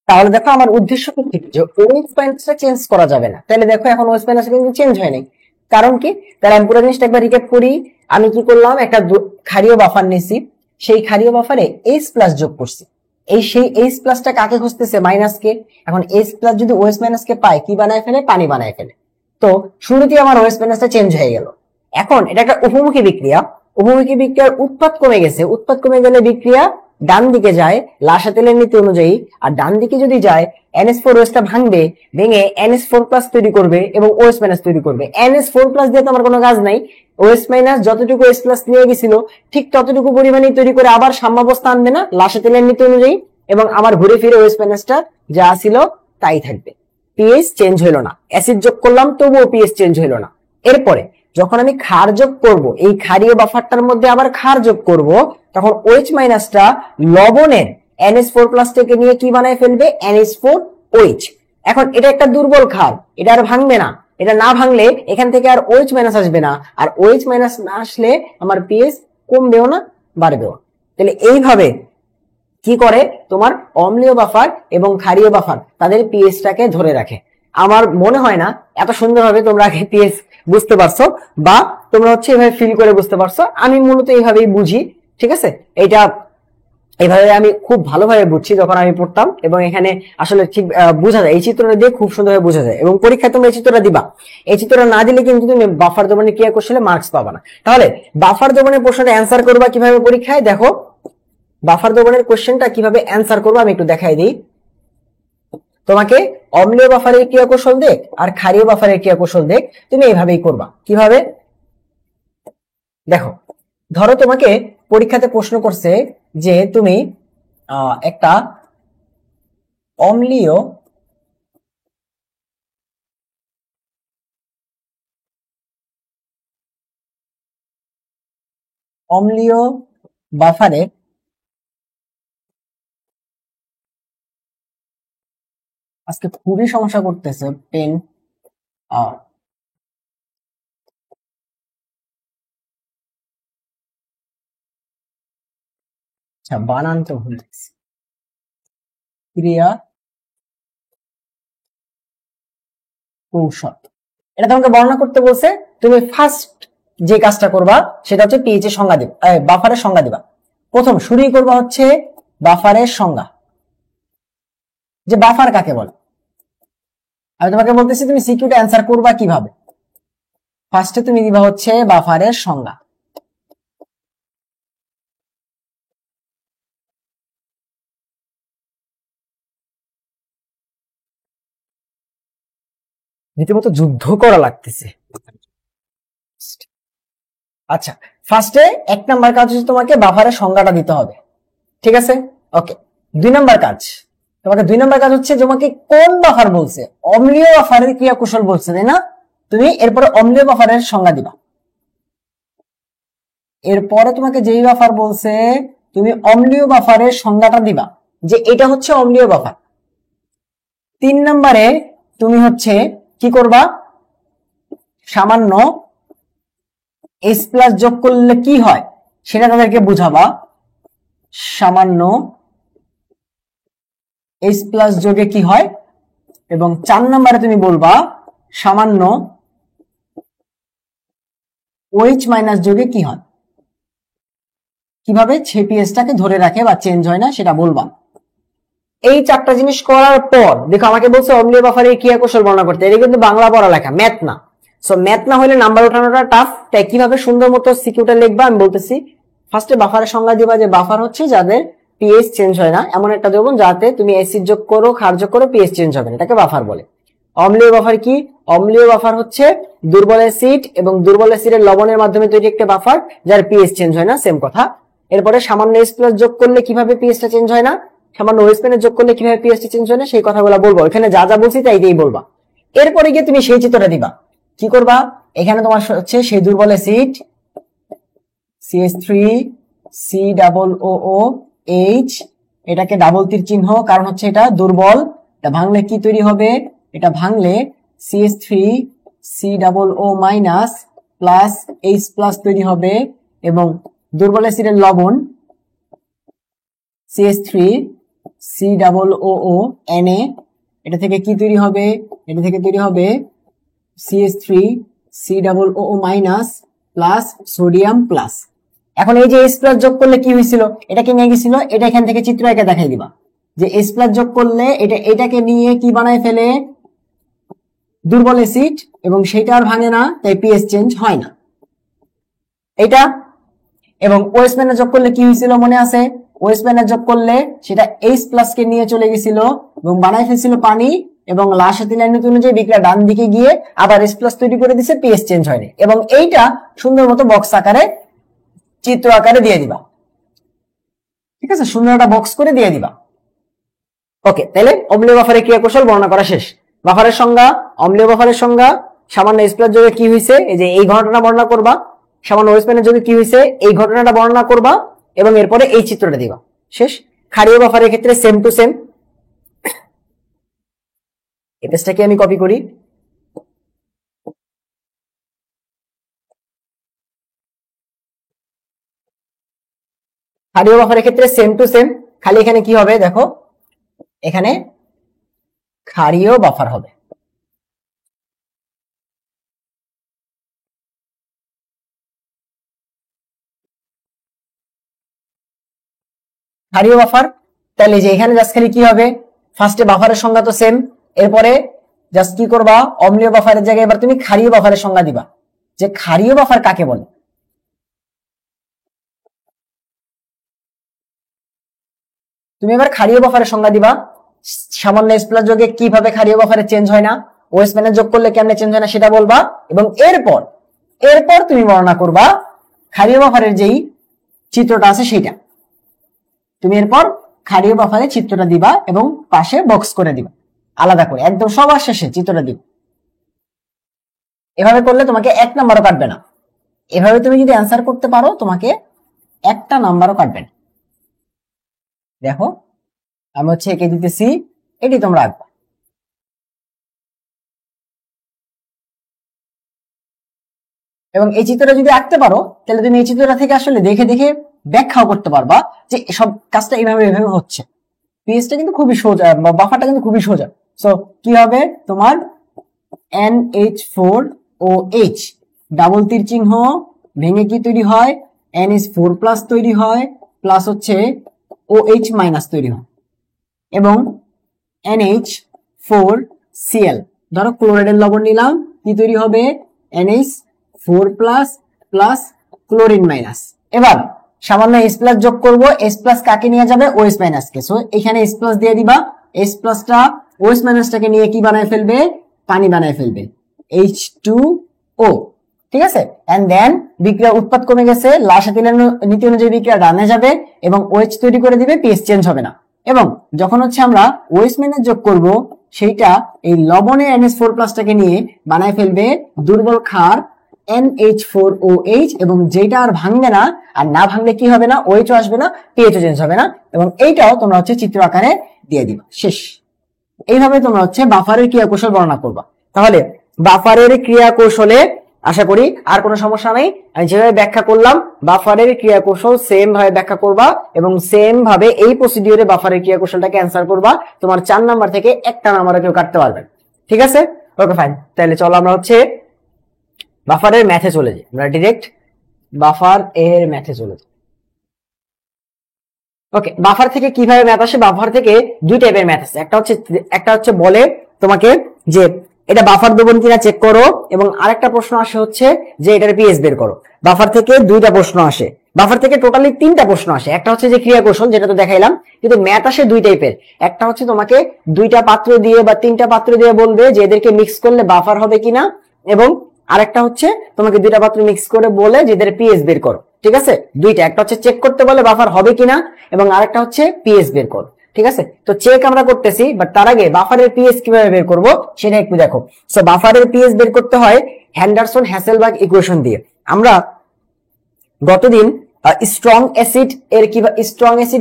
তাহলে দেখো আমার উদ্দেশ্য কি, যে ওয়েস প্যান্টসটা চেঞ্জ করা যাবে না। তাহলে দেখো এখন ওয়েস প্যান্টস কিন্তু চেঞ্জ হয় নাই, কারণ কি? তাহলে আমি পুরো জিনিসটা একবার রিক্যাপ করি। আমি কি করলাম, একটা ক্ষারীয় বাফার নিছি, সেই ক্ষারীয় বাফারে H+ যোগ করছি। সেই H+টা কাকে খুঁজতেছে? মাইনাস কে। এখন H+ যদি OH মাইনাস কে পায়, কি বানায় ফেলে? পানি বানায় ফেলে। তো শুরুতেই আমার ওয়েস প্যান্টসটা চেঞ্জ হয়ে গেল। এখন এটা একটা উপমুখী বিক্রিয়া, উপমুখী বিক্রিয়ার উৎপাদ কমে গেছে। উৎপাদ কমে গেলে বিক্রিয়া ডান দিকে যায় লাসা তেলের নীতি অনুযায়ী, আর ডান দিকে যদি যায় NH4OH টা ভাঙবে, ভেঙে NH4+ তৈরি করবে এবং OH মাইনাস তৈরি করবে। NH4+ দিয়ে তো আমার কোনো কাজ নাই। OH মাইনাস যতটুকু H+ নিয়ে গেছিল ঠিক ততটুকু পরিমাণে তৈরি করে আবার সাম্যাবস্থা আনবে না লাসা তেলের নীতি অনুযায়ী, এবং আমার ঘুরে ফিরে OH মাইনাসটা যা ছিল তাই থাকবে। পিএইচ চেঞ্জ হইল না। অ্যাসিড যোগ করলাম তবুও পিএইচ চেঞ্জ হইল না। এরপরে যখন আমি ক্ষার যোগ করব, এই ক্ষারীয় বাফারটার মধ্যে আবার ক্ষার যোগ করব, তখন OH মাইনাসটা লবণের NH4+ থেকে নিয়ে কি বানায় ফেলবে? NH4OH। এখন এটা একটা দুর্বল ক্ষার, এটা আর ভাঙবে না। এটা না ভাঙলে এখান থেকে আর OH মাইনাস আসবে না, আর OH মাইনাস না আসলে আমার পিএইচ কমবেও না, বাড়বেও। তাহলে এইভাবে কি করে তোমার অম্লীয় বাফার এবং ক্ষারীয় বাফার তাদের পিএইচটাকে ধরে রাখে। আমার মনে হয় না এত সুন্দরভাবে তোমরা আগে পিএইচ বুঝতে পারছো, বা তোমরা হচ্ছে এভাবে ফিল করে বুঝতে পারছো। আমি মূলত এইভাবেই বুঝি, ঠিক আছে? এটা এইভাবে আমি খুব ভালোভাবে বুঝছি যখন আমি পড়তাম, এবং এখানে আসলে ঠিক বোঝা যায়, এই চিত্রটা দিয়ে খুব সুন্দরভাবে বোঝা যায়। এবং পরীক্ষায় তোমরা এই চিত্রটা দিবা, এই চিত্রটা না দিলে কিন্তু তুমি বাফার দ্রবণের ক্রিয়া কৌশলে মার্কস পাবা না। তাহলে বাফার দ্রবণের প্রশ্নটা অ্যান্সার করবা কিভাবে পরীক্ষায়? দেখো বাফার দ্রবণের কোশ্চেনটা কিভাবে অ্যান্সার করবো আমি একটু দেখাই দিই তোমাকে। অম্লীয় বাফারের ক্রিয়া কৌশল দেখ আর ক্ষারীয় বাফারের ক্রিয়া কৌশল দেখ, তুমি এইভাবেই করবা। কিভাবে? দেখো, ধরো তোমাকে পরীক্ষাতে প্রশ্ন করছে যে তুমি একটা অম্লীয় অম্লীয় বাফারে আজকে খুবই সমস্যা করতেছে পেন। আচ্ছা, বানান তো ভুল লিখছি। ক্রিয়া কৌশল, এটা তোমাকে বর্ণনা করতে বলছে। তুমি ফার্স্ট যে কাজটা করবা সেটা হচ্ছে পিএইচ এর সংজ্ঞা দিবা, বাফারের সংজ্ঞা দিবা। প্রথম শুরুই করবা হচ্ছে বাফারের সংজ্ঞা, যে বাফার কাকে বলে। আমি তোমাকে বলতেছি তুমি সিকিউটা অ্যান্সার করবা কিভাবে। ফার্স্টে তুমি দিবা হচ্ছে বাফারের সংজ্ঞা। রীতিমতো যুদ্ধ করা লাগতেছে। আচ্ছা, ফার্স্টে 1 নাম্বার কাজ হচ্ছে তোমাকে বাফারের সংজ্ঞাটা দিতে হবে, ঠিক আছে? ওকে। 2 নাম্বার কাজ, তোমাকে 2 নাম্বার কাজ হচ্ছে তোমাকে কোন বাফার বলছে, অম্লীয় বাফারের ক্রিয়া কৌশল বলছে, তাই না? তুমি এরপরে অম্লীয় বাফারের সংজ্ঞা দিবা। এরপরে তোমাকে যেই বাফার বলছে তুমি অম্লীয় বাফারের সংজ্ঞাটা দিবা, যে এটা হচ্ছে অম্লীয় বাফার। 3 নম্বরে তুমি হচ্ছে কি করবা, সামান্য H+ যোগ করলে কি হয় সেটা তাদেরকে বুঝাবা। সামান্য H+ যোগে কি হয়। এবং 4 নম্বরে তুমি বলবা সামান্য OH মাইনাস যোগে কি হয়, কিভাবে সে পিএইচটাকে ধরে রাখে বা চেঞ্জ হয় না সেটা বলবা। এই চারটা জিনিস করার পর দেখো আমাকে বলছে অম্লীয় বাফারের ক্রিয়া কৌশল বর্ণনা করতে, এটা কিন্তু বাংলা পড়ালেখা, ম্যাথ না। সো ম্যাথ না হলে নাম্বার ওঠানোটা টাফ, তাই কিভাবে সুন্দর মতো সিকিউটা লিখবা আমি বলতেছি। ফার্স্টে বাফারের সংজ্ঞা দিবা যে বাফার হচ্ছে যাদের পিএইচ চেঞ্জ হয় না, এমন একটা দ্রবণ যাতে তুমি অ্যাসিড যোগ করো ক্ষার যোগ করো পিএইচ চেঞ্জ হবে না, এটাকে বাফার বলে। অম্লীয় বাফার কি? অম্লীয় বাফার হচ্ছে দুর্বল অ্যাসিড এবং দুর্বল অ্যাসিডের লবণের মাধ্যমে তৈরি একটা বাফার যার পিএইচ চেঞ্জ হয় না, সেম কথা। এরপরে সামান্য H+ যোগ করলে কিভাবে পিএইচটা চেঞ্জ হয় না, সামান্য OH যোগ করলে কিভাবে পিএইচটা চেঞ্জ হয় না, সেই কথাগুলো বলবো। এখানে যা যা বলছি তাই বলবা। এরপরে গিয়ে তুমি সেই চিত্রটা দিবা। কি করবা, এখানে তোমার হচ্ছে সেই দুর্বল অ্যাসিড CH3COOH, এটাকে ডাবল তীর চিহ্ন, কারণ হচ্ছে এটা দুর্বল। এটা ভাঙলে কি তৈরি হবে, এটা ভাঙলে CH3COO minus plus H plus তৈরি হবে, এবং দুর্বল অ্যাসিডের লবণ CH3COOO Na, এটা থেকে কি তৈরি হবে, এটা থেকে তৈরি হবে CH3COO minus plus sodium plus. এখন এই যে H প্লাস যোগ করলে কি হয়েছিল, এটাকে নিয়ে গেছিল, এটা এখান থেকে চিত্র এঁকে দেখাই দিবা যে H প্লাস যোগ করলে এটাকে নিয়ে কি বানায় ফেলে, দুর্বল অ্যাসিড, এবং সেটা আর ভাঙে না, তাই পিএইচ চেঞ্জ হয় না এটা। এবং OH মাইনাস যোগ করলে কি হয়েছিল মনে আছে, OH মাইনাস যোগ করলে সেটা H প্লাস কে নিয়ে চলে গেছিল এবং বানায় ফেলছিল পানি, এবং লাস্ট লাইন অনুযায়ী বিক্রিয়া ডান দিকে গিয়ে আবার H প্লাস তৈরি করে দিছে, পিএইচ চেঞ্জ হয়নি। এবং এইটা সুন্দর মতো বক্স আকারে চিত্র আকারে দিয়ে দিবা, ঠিক আছে, সুন্দর একটা বক্স করে দিয়ে দিবা। ওকে, তাহলে অম্লীয় বাফারের ক্রিয়া কৌশল বর্ণনা করা শেষ। বাফারের সংজ্ঞা, অম্লীয় বাফারের সংজ্ঞা, সামান্য H প্লাস যোগে কি হয়েছে এই যে এই ঘটনা বর্ণনা করবা, সামান্য OH মাইনাস যোগে কি হয়েছে এই ঘটনাটা বর্ণনা করবা, এবং এরপরে এই চিত্রটা দিবা, শেষ। ক্ষারীয় বাফারের ক্ষেত্রে সেম টু সেম। এই পেজটাকে আমি কপি করি। ক্ষারীয় বাফারের ক্ষেত্রে সেম টু সেম, খালি এখানে কি হবে দেখো, এখানে ক্ষারীয় বাফার হবে। ক্ষারীয় বাফার, তাহলে যে এখানে জাস্ট খালি কি হবে, ফার্স্টে বাফারের সংজ্ঞা তো সেম, এরপরে জাস্ট কি করবা, অম্লীয় বাফারের জায়গায় এবার তুমি ক্ষারীয় বাফারের সংজ্ঞা দিবা, যে ক্ষারীয় বাফার কাকে বলে। তুমি এবার ক্ষারীয় বাফারের সংজ্ঞা দিবা, সামান্য H প্লাস যোগে কিভাবে ক্ষারীয় বাফারে চেঞ্জ হয় না, OH মাইনাস যোগ করলে কেমনে চেঞ্জ হয় না সেটা বলবা, এবং এরপর তুমি বর্ণনা করবা ক্ষারীয় বাফারের যেই চিত্রটা আছে সেটা। তুমি এরপর ক্ষারীয় বাফারের চিত্রটা দিবা এবং পাশে বক্স করে দিবা আলাদা করে, একদম সবার শেষে চিত্রটা দিবা। এভাবে করলে তোমাকে 1 নাম্বারও কাটবে না। এভাবে তুমি যদি অ্যান্সার করতে পারো তোমাকে 1টা নাম্বারও কাটবে না। দেখো আমি হচ্ছে এঁকে দিতেছি, এটি তোমরা আঁকবা। এবং এই চিত্রটা যদি আঁকতে পারো তাহলে তুমি এই চিত্রটা থেকে আসলে দেখে দেখে ব্যাখ্যাও করতে পারবা যে সব কাজটা এইভাবে হচ্ছে। পিএইচটা কিন্তু খুবই সোজা, বাফারটা কিন্তু খুবই সোজা। সো কি হবে তোমার NH4OH ডাবল তীর চিহ্ন ভেঙে কি তৈরি হয়, NH4+ তৈরি হয়, প্লাস হচ্ছে OH মাইনাস তৈরি হয়, এবং NH4Cl, ধরো ক্লোরাইডের লবণ নিলাম, কি তৈরি হবে, NH4+ প্লাস ক্লোরিন মাইনাস। এবার সামান্য H প্লাস যোগ করবো, H প্লাস কাকে নিয়ে যাবে, OH মাইনাস কে, সো এখানে H প্লাস দিয়ে দিবা, H প্লাসটা OH মাইনাসটাকে নিয়ে কি বানায় ফেলবে, পানি বানায় ফেলবে, H2O, ঠিক আছে। এন্ড দেন বিক্রিয়া উৎপাদ কমে গেছে, লাসাতিলের নীতি অনুযায়ী বিক্রিয়া ডানে যাবে এবং OH তৈরি করে দিবে, পিএইচ চেঞ্জ হবে না। এবং যখন হচ্ছে আমরা OH মাইনাস যোগ করব সেইটা এই লবণের NH4+ টাকে নিয়ে বানায় ফেলবে দুর্বল ক্ষার NH4OH, এবং যেটা আর ভাঙবে না, আর না ভাঙলে কি হবে না, OH আসবে না, পিএইচ চেঞ্জ হবে না। এবং এইটাও তোমরা হচ্ছে চিত্র আকারে দিয়ে দিবা, শেষ। এইভাবে তোমরা হচ্ছে বাফারের ক্রিয়া কৌশল বর্ণনা করবা। তাহলে বাফারের ক্রিয়া কৌশলে আশা করি আর কোনো সমস্যা নেই। আমি যেভাবে ব্যাখ্যা করলাম বাফারের ক্রিয়া কৌশল সেম ভাবে ব্যাখ্যা করবা, এবং সেম ভাবে এই প্রসিডিউরে বাফারের ক্রিয়া কৌশলটাকে অ্যান্সার করবা। তোমার 4 নাম্বার থেকে 1টা নাম্বার কেউ কাটতে পারবে, ঠিক আছে। ওকে ফাইন, তাহলে চলো আমরা হচ্ছে বাফারের ম্যাথে চলে যাই, আমরা ডিরেক্ট বাফার এর ম্যাথে চলে যাই। ওকে, বাফার থেকে কিভাবে ম্যাথ আসে? বাফার থেকে দুই টাইপের ম্যাথ আছে, একটা হচ্ছে বলে তোমাকে যে এটা বাফার দেবো কিনা চেক করো, এবং আরেকটা প্রশ্ন আসে হচ্ছে যে এটার পিএস বের করো। বাফার থেকে দুইটা প্রশ্ন আসে, বাফার থেকে টোটালি তিনটা প্রশ্ন আসে। একটা হচ্ছে যে ক্রিয়া কৌশল, যেটা তো দেখাইলাম, কিন্তু ম্যাথ আসে দুই টাইপের। একটা হচ্ছে তোমাকে দুইটা পাত্র দিয়ে বা তিনটা পাত্র দিয়ে বলবে যে এদেরকে মিক্স করলে বাফার হবে কিনা, এবং আরেকটা হচ্ছে তোমাকে দুইটা পাত্র মিক্স করে বলে যে এদের পিএস বের করো। ঠিক আছে, দুইটা, একটা হচ্ছে চেক করতে বলে বাফার হবে কিনা, এবং আরেকটা হচ্ছে পিএস বের করো। ঠিক আছে, তো চেক আমরা করতেছি, বাট তার আগে বাফারের পিএস কিভাবে বের করব সেটা একটু দেখো। সো বাফারের পিএস বের করতে হয় হ্যান্ডারসন হ্যাসেলবার্গ ইকুয়েশন দিয়ে। আমরা গতদিন স্ট্রং অ্যাসিড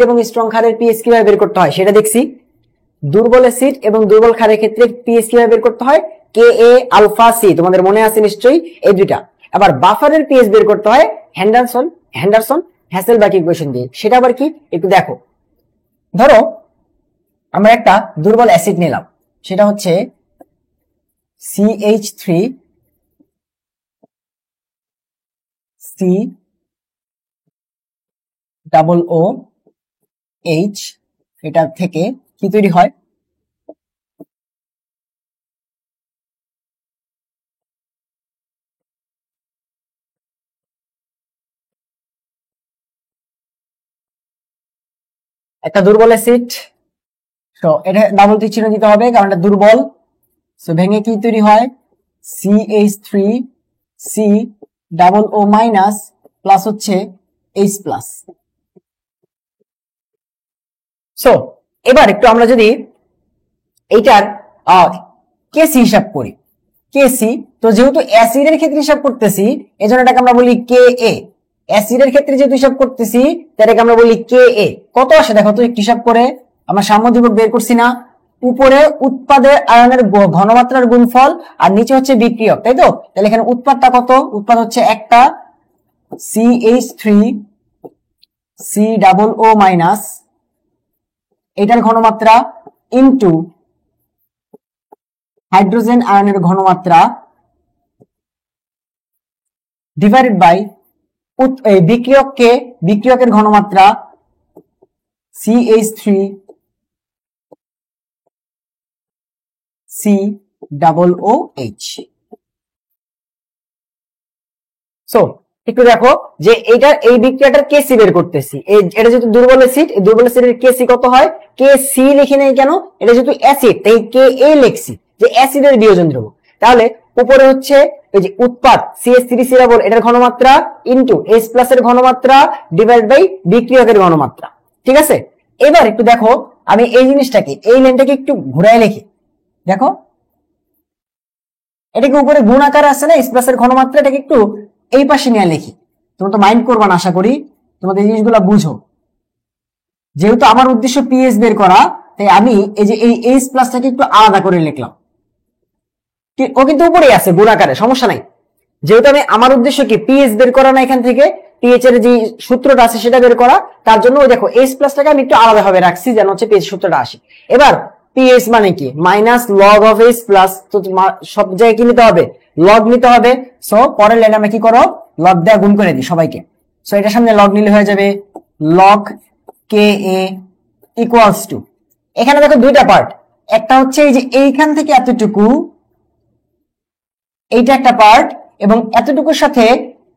এবং স্ট্রং ক্ষারের পিএস কিভাবে বের করতে হয় সেটা দেখছি। দুর্বল অ্যাসিড এবং দুর্বল ক্ষারের ক্ষেত্রে পিএস কিভাবে বের করতে হয়, কে এ আলফা সি, তোমাদের মনে আছে নিশ্চয়ই এই দুইটা। আবার বাফারের পিএস বের করতে হয় হ্যান্ডারসন হ্যাসেলবার্গ ইকুয়েশন দিয়ে। সেটা আবার কি একটু দেখো। ধরো আমরা একটা দুর্বল অ্যাসিড নিলাম, সেটা হচ্ছে CH3COOH, এটা থেকে কি তৈরি হয়, একটা দুর্বল অ্যাসিড। তো এটা ডাবল টিক চিহ্ন দিতে হবে কারণ এটা দুর্বল। সো ভেঙে কি তৈরি হয়, CH3COO- প্লাস হচ্ছে H প্লাস। সো এবার একটু আমরা যদি এইটার কেসি হিসাব করি, কেসি, তো যেহেতু অ্যাসিডের ক্ষেত্রে হিসাব করতেছি এজন্য এটাকে আমরা বলি কে এ। অ্যাসিডের ক্ষেত্রে যেহেতু হিসাব করতেছি তাহলে আমরা বলি কে এ। কত আসে দেখো তো একটু হিসাব করে, আমরা সাম্যদ্বিভব বের করছি না, উপরে উৎপাদের আয়নের ঘনমাত্রার গুণফল আর নিচে হচ্ছে বিক্রিয়ক, তাই তো? তাহলে এখানে উৎপাদটা কত, উৎপাদ হচ্ছে একটা CH3COO- এটার ঘনমাত্রা ইনটু হাইড্রোজেন আয়নের ঘনমাত্রা ডিভাইডেড বাই বিক্রিয়কের ঘনমাত্রা CH3COOH। সো একটু দেখো যে এই বিক্রিয়াটার কেসি বের করতেছি, এটা যেহেতু দুর্বল অ্যাসিড, এই দুর্বল অ্যাসিডের কেসি কত হয়, কে সি লিখি নাই কেন, এটা যেহেতু অ্যাসিড তাই কে এ লিখছি, যে অ্যাসিডের বিয়োজন ধ্রুবক। তাহলে উপরে হচ্ছে এই যে উৎপাদ CH3 ডাবল, এটার ঘনমাত্রা ইনটু H প্লাস এর ঘনমাত্রা ডিভাইড বাই বিক্রিয়কের ঘনমাত্রা। ঠিক আছে, এবার একটু দেখো আমি এই জিনিসটাকে, এই লাইনটাকে একটু ঘুরায় লিখি। দেখো এটাকে উপরে গুণ আকারে আছে না H প্লাস এর ঘনমাত্রা, এটাকে একটু এই পাশে নিয়ে লিখি। তোমরা তো মাইন্ড করবা না, আশা করি তোমাদের এই জিনিসগুলো বুঝো। যেহেতু আমার উদ্দেশ্য পিএইচ বের করা, তাই আমি এই যে এই H প্লাসটাকে একটু আলাদা করে লিখলাম। ও কিন্তু উপরেই আছে গুণ আকারে, সমস্যা নাই। যেহেতু আমার উদ্দেশ্য কি পিএইচ বের করা না, এখান থেকে পিএইচ এর যে সূত্রটা আছে সেটা বের করা, তার জন্য ওই দেখো H প্লাসটাকে আমি একটু আলাদা ভাবে রাখছি যেন হচ্ছে পিএইচ সূত্রটা আসে। এবার পিএইচ মানে কি, minus log of H plus, তো সব জায়গায় কি নিতে হবে, লগ নিতে হবে। সো পরের লাইনে আমরা কি করো, লগ দেয়া গুণ করে দিই সবাইকে। সো এটার সামনে লগ নিলে হয়ে যাবে log K A equals to, এখানে দেখো দুইটা পার্ট, একটা হচ্ছে এই যে এইখান থেকে এতটুকু, এইটা একটা পার্ট, এবং এতটুকুর সাথে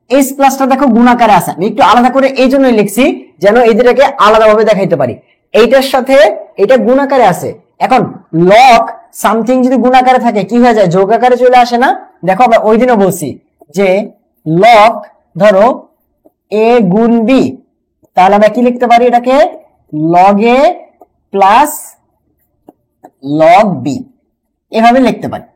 H প্লাসটা দেখো গুণাকারে আছে, আমি একটু আলাদা করে এই জন্যই লিখছি যেন এদেরকে আলাদাভাবে দেখাইতে পারি। এইটার সাথে এটা গুণাকারে আছে। এখন লগ সামথিং যদি গুণাকারে থাকে কি হয়ে যায়, যোগ আকারে চলে আসে না? দেখো আমরা ওই দিনও বলছি যে লগ ধরো a গুণ b, তাহলে আমরা কি লিখতে পারি, এটাকে log a plus log b, এভাবে লিখতে পারি।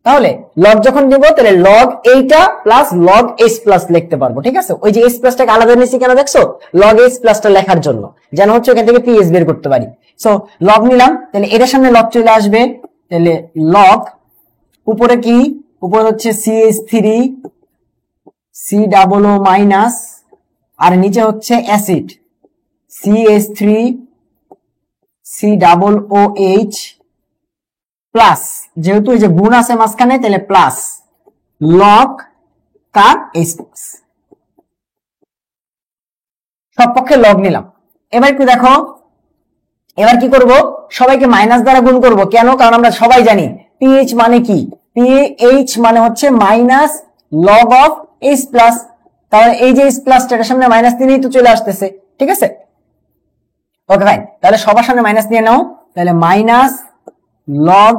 তাহলে লগ যখন দেবো তাহলে লগ এইটা প্লাস লগ H প্লাস লিখতে পারবো। ঠিক আছে, ওই যে H প্লাসটাকে আলাদা নিয়েছি কেন দেখছো, লগ H প্লাসটা লেখার জন্য, যেন হচ্ছে ওখান থেকে পিএইচ বের করতে পারি। সো লগ নিলাম, তাহলে এটার সামনে লগ চলে আসবে, তাহলে লগ উপরে কি, উপরে হচ্ছে CH3COO- আর নিচে হচ্ছে অ্যাসিড CH3COOH প্লাস, যেহেতু এই যে গুণ আছে মাঝখানে, তাহলে প্লাস লগ কার এইচ প্লাস, সব পক্ষে লগ নিলাম। এবার একটু দেখো, এবার কি করব, সবাইকে মাইনাস দ্বারা গুণ করব। কেন? কারণ আমরা সবাই জানি পিএইচ মানে কি, পিএইচ মানে হচ্ছে minus log of H plus. তাহলে এই যে এইচ প্লাসটা এটার সামনে মাইনাস দিলেই তো চলে আসতেছে, ঠিক আছে? ওকে ফাইন, তাহলে সবার সামনে মাইনাস দিয়ে নাও, তাহলে minus log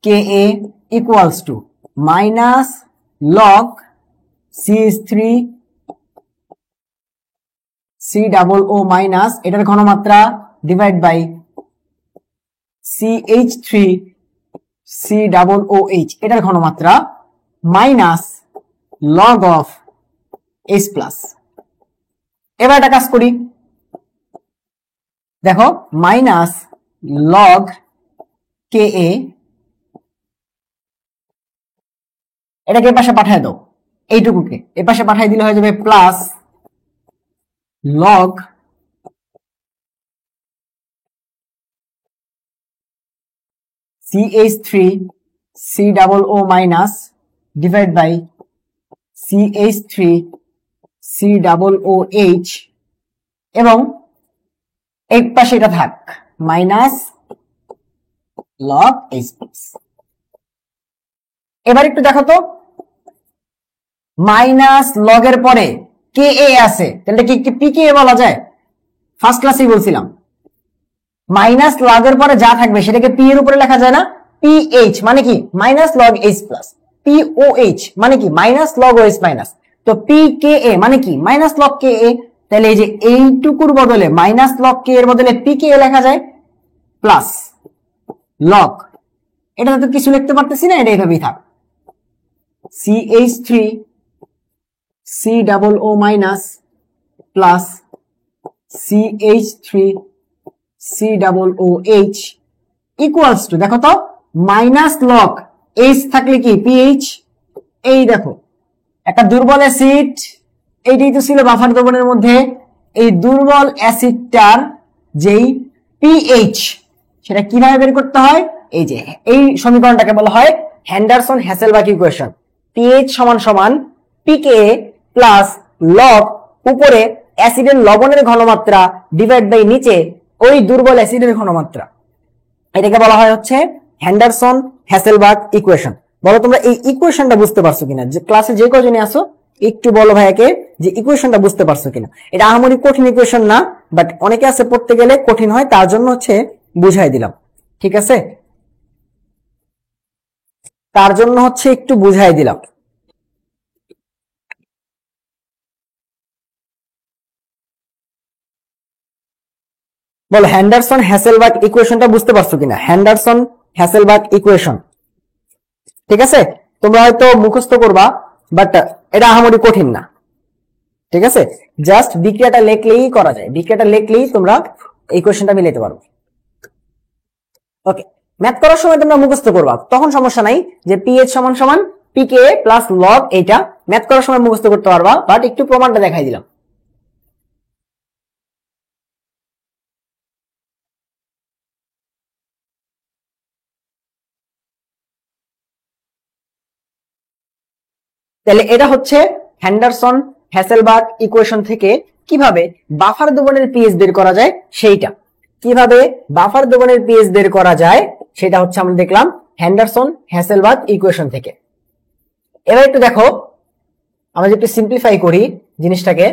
K A equals to minus log CH3 COO minus এটার ঘনমাত্রা ডিভাইড বাই CH3 COOH এটার ঘনমাত্রা minus log of H plus. এবার একটা কাজ করি, দেখো মাইনাস লগ কে এ, এটাকে এপাশে পাঠিয়ে দাও, এইটুকুকে এপাশে পাঠিয়ে দিলে হয়ে যাবে plus log CH3 COO minus divide by CH3 COOH, এবং এক পাশে এটা থাক মাইনাস লগ H প্লাস। এবার একটু দেখো তো, মাইনাস লগের পরে কে এ আছে, তাহলে কি পিকে বলা যায়? ফার্স্ট ক্লাসেই বলছিলাম মাইনাস লগের পরে যা থাকবে সেটাকে পি এর উপরে লেখা যায় না? পিএইচ মানে কি minus log H plus, pOH মানে কি মাইনাস লগ ওএইচ মাইনাস, তো পি কে এ মানে কি মাইনাস লগ কে এ। তাহলে এই যে এইটুকুর বদলে মাইনাস লগ কে এর বদলে পি কে এ লেখা যায় প্লাস লগ, এটা তো কিছু লিখতে পারতেছি না, এটা এইভাবেই থাক CH3 COO minus plus CH3 COOH equals to, দেখো তো মাইনাস লগ এইচ থাকলে কি পিএইচ, এই দেখো একটা দুর্বল অ্যাসিড, এইটাই তো ছিল বাফার দ্রবণের মধ্যে, এই দুর্বল অ্যাসিডটার যেই পিএইচ সেটা কিভাবে বের করতে হয়? এই যে এই সমীকরণটাকে বলা হয় হ্যান্ডারসন হ্যাসেলবাখ ইকুয়েশন। পিএইচ সমান সমান পিকে প্লাস লগ উপরে অ্যাসিডের লবণের ঘনমাত্রা ডিভাইড বাই নিচে ওই দুর্বল অ্যাসিডের ঘনমাত্রা, এটাকে বলা হয় হচ্ছে হ্যান্ডারসন হ্যাসেলবাখ ইকুয়েশন। বলো তোমরা এই ইকুয়েশনটা বুঝতে পারছো কিনা? যে ক্লাসে যে কজনে আসো একটু বলো ভাইয়াকে যে ইকুয়েশনটা বুঝতে পারছো কিনা। এটা আহামরি কঠিন ইকুয়েশন না, বাট অনেকে আছে পড়তে গেলে কঠিন হয়, তার জন্য হচ্ছে বুঝাই দিলাম, ঠিক আছে? তার জন্য হচ্ছে একটু বুঝাই দিলাম। বলো হ্যান্ডারসন হ্যাসেলবাখ ইকুয়েশনটা বুঝতে পারছো কিনা? হ্যান্ডারসন হ্যাসেলবাখ ইকুয়েশন, ঠিক আছে? তোমরা হয়তো মুখস্থ করবা, বাট এটা আহামরি কঠিন না, ঠিক আছে? জাস্ট বিক্রিয়াটা লেখলেই করা যায়, বিক্রিয়াটা লেখলেই তোমরা এই কোশ্চেনটা মিলাইতে পারো। ওকে, ম্যাথ করার সময় তোমরা মুখস্থ করবা, তখন সমস্যা নাই, যে পিএইচ সমান সমান পিকে প্লাস লগ, এইটা ম্যাথ করার সময় মুখস্থ করতে পারবা, বাট একটু প্রমাণটা দেখাই দিলাম। তাহলে এটা হচ্ছে হ্যান্ডারসন হ্যাসেলবাখ ইকুয়েশন থেকে কিভাবে বাফার দ্রবণের পিএইচ বের করা যায়, সেইটা কিভাবে বাফার দ্রবণের পিএইচ বের করা যায় সেটা হচ্ছে আমরা দেখলাম হ্যান্ডারসন হ্যাসেলবাখ ইকুয়েশন থেকে। এবার একটু দেখো, আমরা একটু সিম্পলিফাই করি জিনিসটাকে।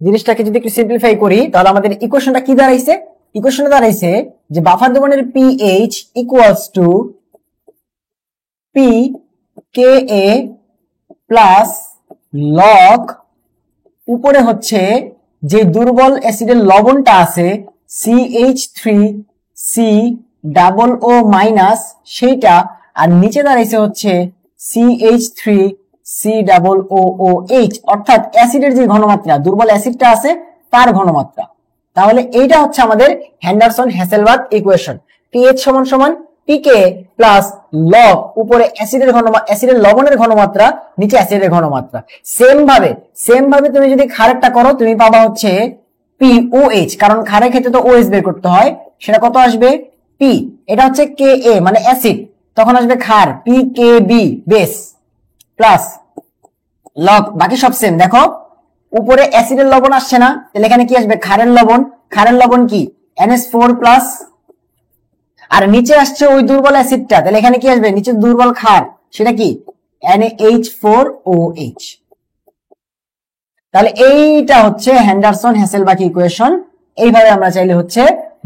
জিনিসটাকে যদি একটু সিম্পলিফাই করি তাহলে আমাদের ইকুয়েশনটা কি দাঁড়াইছে? ইকুয়েশনটা দাঁড়াইছে যে বাফার দ্রবণের pH equals to p K a plus log উপরে হচ্ছে যে দুর্বল অ্যাসিডের লবণটা আছে CH3COO মাইনাস সেইটা, আর নিচে দাঁড়াইছে হচ্ছে CH3COOH, অর্থাৎ অ্যাসিডের যে ঘনমাত্রা দুর্বল অ্যাসিডটা আছে তার ঘনমাত্রা। তাহলে এইটা হচ্ছে আমাদের হ্যান্ডারসন হ্যাসেলবাখ ইকুয়েশন। পিএইচ সমান সমান পিকে প্লাস লগ উপরে অ্যাসিডের অ্যাসিডের লবণের ঘনমাত্রা নিচে অ্যাসিডের ঘনমাত্রা। সেম ভাবে তুমি যদি ক্ষারেরটা করো তুমি পাবা হচ্ছে পিওএইচ, কারণ ক্ষারের ক্ষেত্রে তো ওএইচ বের করতে হয়, সেটা কত আসবে পি, এটা হচ্ছে কে এ মানে অ্যাসিড, তখন আসবে ক্ষার p K b base plus log, বাকি সব সেম। দেখো উপরে অ্যাসিডের লবণ আসছে না, তাহলে এখানে কি আসবে ক্ষারের লবণ, ক্ষারের লবণ কি NH4 প্লাস, আর নিচে আসছে ওই দুর্বল অ্যাসিডটা, তাহলে এখানে কি আসবে নিচে দুর্বল ক্ষার, সেটা কি NaH4OH। তাহলে এইটা হচ্ছে হ্যান্ডারসন হ্যাসেলবাখ ইকুয়েশন। এইভাবে আমরা চাইলে হচ্ছে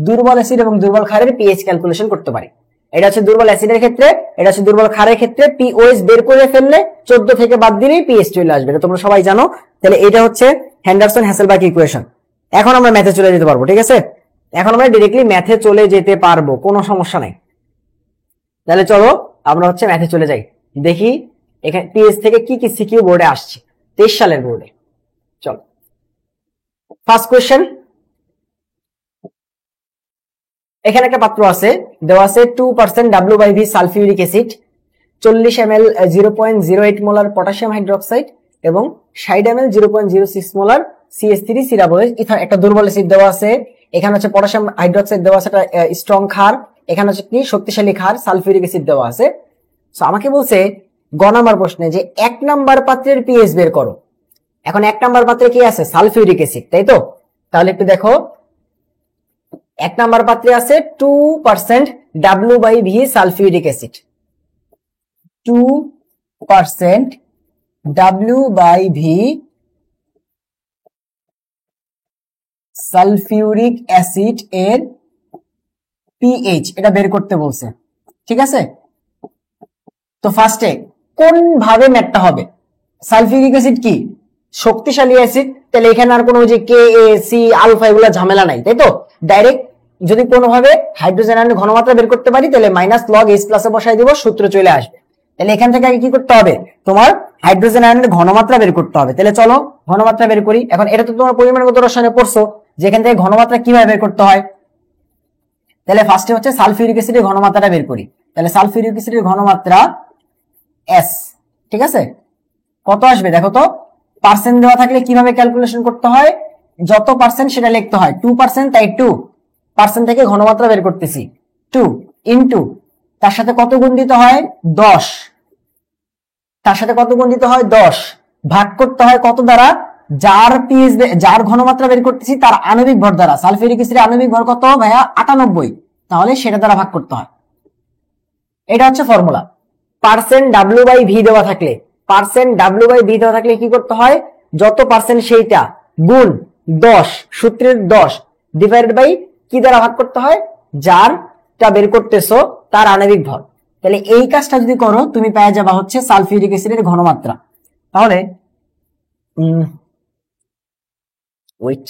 দুর্বল অ্যাসিড এবং দুর্বল ক্ষারের পিএইচ ক্যালকুলেশন করতে পারি। এটা হচ্ছে দুর্বল অ্যাসিডের ক্ষেত্রে, এটা হচ্ছে দুর্বল ক্ষারের ক্ষেত্রে পিওএইচ বের করে ফেললে 14 থেকে বাদ দিলেই পিএইচ চলে আসবে, এটা তোমরা সবাই জানো। তাহলে এটা হচ্ছে হ্যান্ডারসন হ্যাসেলবাখ ইকুয়েশন। এখন আমরা ম্যাথে চলে যেতে পারবো, ঠিক আছে, এখন আমরা ডিরেক্টলি ম্যাথে চলে যেতে পারবো, কোনো সমস্যা নাই। তাহলে চলো আমরা হচ্ছে ম্যাথে চলে যাই, দেখি এখানে পিএইচ থেকে কি কি সিকিউ বোর্ডে আসছে 23 সালের বোর্ডে। চলো ফার্স্ট কোয়েশ্চেন, এখানে একটা পাত্র আছে, দেওয়া আছে 2% W/V sulphuric acid, 40 ml 0.08 molar potassium hydroxide এবং 60 ml 0.06 মোলার CH3 সিরাবোজ ইথার, একটা দুর্বল অ্যাসিড দেওয়া আছে। এখানে হচ্ছে পটাশিয়াম হাইড্রোক্সাইড দেওয়া আছে, একটা স্ট্রং ক্ষার, এখানে হচ্ছে কি শক্তিশালী ক্ষার সালফিউরিক অ্যাসিড দেওয়া আছে। সো আমাকে বলছে গ নাম্বার প্রশ্নে যে 1 নাম্বার পাত্রের পিএইচ বের করো। এখন 1 নাম্বার পাত্রে কি আছে সালফিউরিক অ্যাসিড, তাই তো, তাহলে একটু দেখো 1 নাম্বার পাত্রে আছে 2% W/V sulphuric acid, 2% W/V sulphuric acid এর পিএইচ এটা বের করতে বলছে, ঠিক আছে। তো ফার্স্টে কোন ভাবে ম্যাথটা হবে, সালফিউরিক অ্যাসিড কি শক্তিশালী অ্যাসিড, তাহলে এখানে আর কোনো যে কে এ সি আলফা এগুলো ঝামেলা নাই, তাই তো। ডাইরেক্ট যদি কোনোভাবে হাইড্রোজেন আয়নের ঘনমাত্রা বের করতে পারি তাহলে মাইনাস লগ H প্লাসে বসাই দিব, সূত্র চলে আসবে। তাহলে এখান থেকে আগে কি করতে হবে, তোমার হাইড্রোজেন আয়নের ঘনমাত্রা বের করতে হবে। তাহলে চলো ঘনমাত্রা বের করি। এখন এটা তো তোমার পরিমাণগত রসায়নে পড়ছো, যেখান থেকে ঘনমাত্রা কিভাবে বের করতে হয়। তাহলে ফার্স্টে হচ্ছে সালফিউরিক অ্যাসিডের ঘনমাত্রাটা বের করি। তাহলে সালফিউরিক অ্যাসিডের ঘনমাত্রা S, ঠিক আছে, কত আসবে দেখো তো। পার্সেন্ট দেওয়া থাকলে কিভাবে ক্যালকুলেশন করতে হয়, যত পার্সেন্ট সেটা লিখতে হয়, 2% তাই 2% থেকে ঘনমাত্রা বের করতেছি 2 ইনটু তার সাথে কত গুণ দিতে হয় 10, তার সাথে কত গুণ দিতে হয় 10, ভাগ করতে হয় কত দ্বারা, যার পিএইচ যার ঘনমাত্রা বের করতেছি তার আণবিক ভর দ্বারা। সালফিউরিক অ্যাসিডের আণবিক ভর কত ভাইয়া 98, তাহলে সেটা দ্বারা ভাগ করতে হয়। এটা হচ্ছে ফর্মুলা। পার্সেন্ট W/V দেওয়া থাকলে, পার্সেন্ট W/V দেওয়া থাকলে কি করতে হয়, যত পার্সেন্ট সেইটা গুণ 10, সূত্রের 10 ডিভাইডেড বাই কি দ্বারা ভাগ করতে হয়, যারটা বের করতেছো তার আণবিক ভর। তাহলে এই কাজটা যদি করো তুমি পেয়ে যাবা হচ্ছে সালফিউরিক অ্যাসিডের ঘনমাত্রা। তাহলে ওয়েট,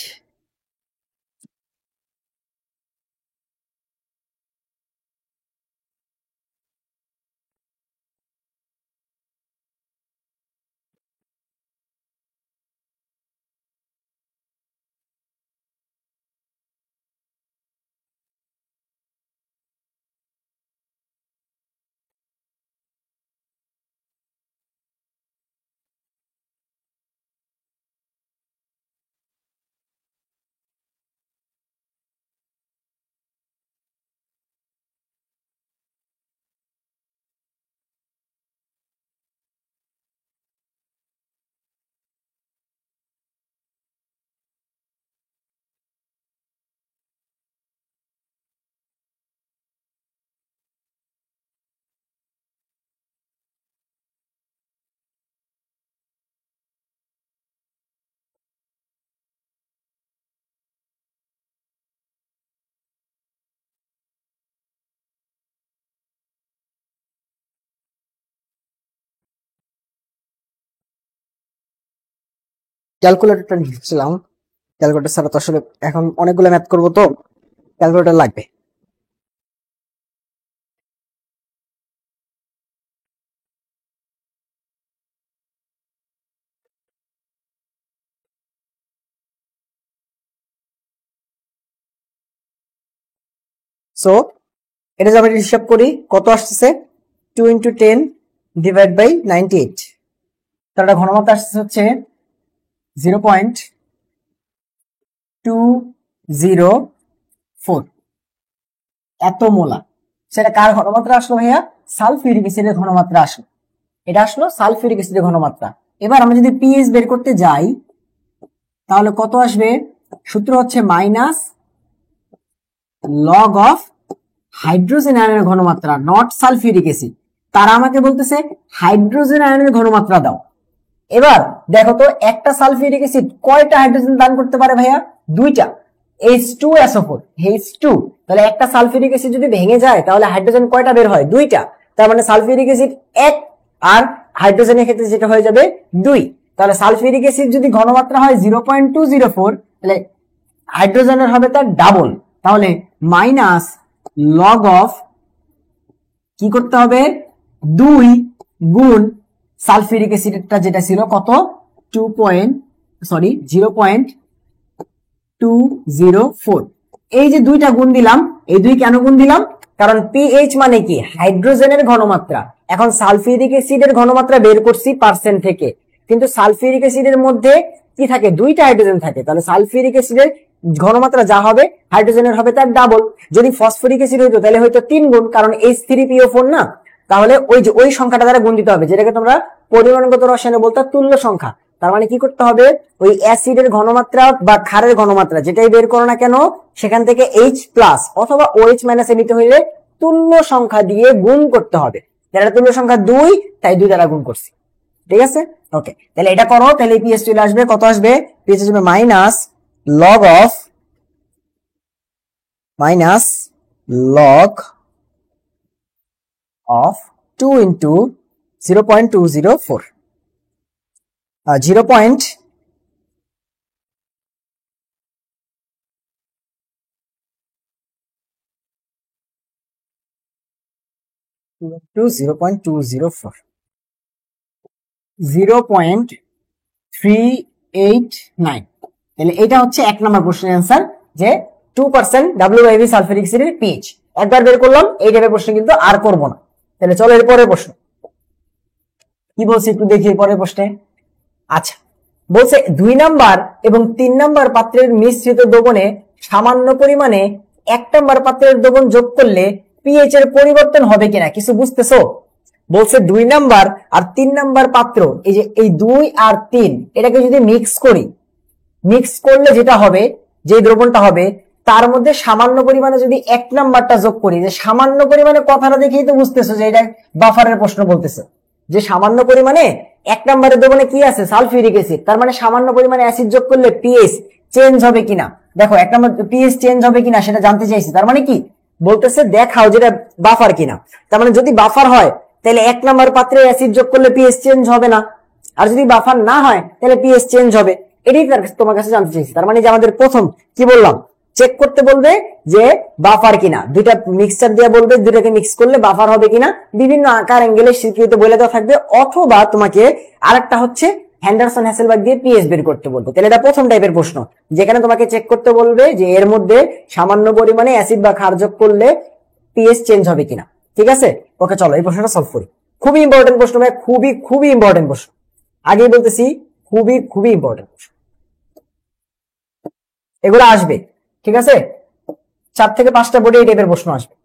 ক্যালকুলেটরটা নিয়েছিলাম, ক্যালকুলেটর ছাড়া তো আসলে এখন অনেকগুলো ম্যাথ করবো, তো ক্যালকুলেটর লাগবে। সো এটা যদি আমরা হিসাব করি কত আসতেছে 2 × 10 ডিভাইড বাই 98, তার একটা ঘনমাত্রা আসতেছে হচ্ছে 0.204 এত মোলার। সেটা কার ঘনমাত্রা আসলো ভাইয়া? সালফিউরিক অ্যাসিডের ঘনমাত্রা আসলো। এটা আসলো সালফিউরিক অ্যাসিডের ঘনমাত্রা। এবার আমরা যদি পিএইচ বের করতে যাই তাহলে কত আসবে? সূত্র হচ্ছে মাইনাস লগ অফ হাইড্রোজেন আয়নের ঘনমাত্রা, নট সালফিউরিক অ্যাসিড। তারা আমাকে বলতেছে হাইড্রোজেন আয়নের ঘনমাত্রা দাও। এবার দেখো তো একটা সালফিউরিক অ্যাসিড কয়টা হাইড্রোজেন দান করতে পারে ভাইয়া? দুইটা, H2SO4, H2। তাহলে একটা সালফিউরিক অ্যাসিড যদি ভেঙে যায় তাহলে হাইড্রোজেন কয়টা বের হয়? দুইটা। তার মানে সালফিউরিক অ্যাসিড এক, আর হাইড্রোজেনের ক্ষেত্রে যেটা হয়ে যাবে 2। তাহলে সালফিউরিক অ্যাসিড যদি ঘনমাত্রা হয় 0.204, তাহলে হাইড্রোজেনের হবে তার ডাবল। তাহলে মাইনাস লগ অফ কি করতে হবে? 2 গুণ সালফিউরিক অ্যাসিডটা যেটা ছিল কত? 0.204। এই যে দুইটা গুণ দিলাম, এই দুই কেন গুণ দিলাম? কারণ পিএইচ মানে কি? হাইড্রোজেনের ঘনমাত্রা। এখন সালফিউরিক অ্যাসিডের ঘনমাত্রা বের করছি পার্সেন্ট থেকে, কিন্তু সালফিউরিক অ্যাসিডের মধ্যে কি থাকে? দুইটা হাইড্রোজেন থাকে। তাহলে সালফিউরিক অ্যাসিডের ঘনমাত্রা যা হবে হাইড্রোজেনের হবে তার ডাবল। যদি ফসফরিক অ্যাসিড হইতো তাহলে হয়তো 3 গুণ, কারণ H3PO4 না। তাহলে ওই সংখ্যাটা দ্বারা গুণ দিতে হবে, যেটাকে তোমরা পরিমাণগত রসায়নে বলতে তুল্য সংখ্যা। তার মানে কি করতে হবে? ওই অ্যাসিডের ঘনমাত্রা বা ক্ষারের ঘনমাত্রা যেটাই বের করো না কেন, সেখান থেকে H+ অথবা OH- এ নিতে হইলে তুল্য সংখ্যা দিয়ে গুণ করতে হবে। যেটা তুল্য সংখ্যা 2, তাই 2 দ্বারা গুণ করছি। ঠিক আছে, ওকে। তাহলে এটা করো, তাহলে পিএইচ চলে আসবে। কত আসবে? পিএইচ আসবে মাইনাস লগ অফ 2 × 0.204, 0.204, 0.389। তাহলে এটা হচ্ছে 1 নম্বর প্রশ্নের অ্যান্সার, যে 2% WIV সালফিউরিক অ্যাসিডের পিএইচ। একবার বের করলাম, এই টাইপের প্রশ্ন কিন্তু আর করব না। তাহলে চলো এর পরের প্রশ্ন কি বলছে একটু দেখি। এর পরের প্রশ্নে আচ্ছা বলছে 2 নাম্বার এবং 3 নাম্বার পাত্রের মিশ্রিত দ্রবণে সামান্য পরিমাণে 1 নাম্বার পাত্রের দ্রবণ যোগ করলে পিএইচ এর পরিবর্তন হবে কিনা? কিছু বুঝতেছো? বলছে 2 নাম্বার আর 3 নাম্বার পাত্র, এই যে এই 2 আর 3 এটাকে যদি মিক্স করি, মিক্স করলে যেটা হবে, যে দ্রবণটা হবে তার মধ্যে সামান্য পরিমাণে যদি 1 নাম্বারটা যোগ করি, যে সামান্য পরিমাণে কথাটা দেখেই তো বুঝতেছো যে এটা বাফারের প্রশ্ন বলতেছে, যে সামান্য পরিমাণে 1 নাম্বারের দ্রবণে কি আছে? Sulphuric acid. তার মানে সামান্য পরিমাণে অ্যাসিড যোগ করলে পিএইচ চেঞ্জ হবে কিনা। দেখো 1 নাম্বার পিএইচ চেঞ্জ হবে কিনা সেটা জানতে চাইছি। তার মানে কি বলতেছে? দেখাও যেটা বাফার কিনা। তার মানে যদি বাফার হয় তাহলে 1 নাম্বার পাত্রে অ্যাসিড যোগ করলে পিএইচ চেঞ্জ হবে না, আর যদি বাফার না হয় তাহলে পিএইচ চেঞ্জ হবে। এটাই তোমার কাছে জানতে চাইছি। তার মানে যে আমাদের প্রথম কি বললাম, চেক করতে বলবে যে বাফার কিনা, দুইটা মিক্সচার দিয়ে বলবে দুইটাকে মিক্স করলে বাফার হবে কিনা, বিভিন্ন আকার অ্যাঙ্গেলে স্বীকৃত বলে দেওয়া থাকবে, অথবা তোমাকে আরেকটা হচ্ছে হ্যান্ডারসন হ্যাসেলবার্গ দিয়ে পিএইচ বের করতে বলবে। তাহলে এটা প্রথম টাইপের প্রশ্ন, যেখানে তোমাকে চেক করতে বলবে যে এর মধ্যে সামান্য পরিমাণে অ্যাসিড বা ক্ষার যোগ করলে পিএইচ চেঞ্জ হবে কিনা। ঠিক আছে, ওকে চলো এই প্রশ্নটা সলভ করি। খুবই ইম্পর্টেন্ট প্রশ্ন ভাই, খুবই ইম্পর্টেন্ট প্রশ্ন। আগেই বলতেছি খুবই ইম্পর্টেন্ট প্রশ্ন, এগুলো আসবে। ঠিক আছে, 4 থেকে 5টা বোর্ডে এই টাইপের প্রশ্ন আসবে।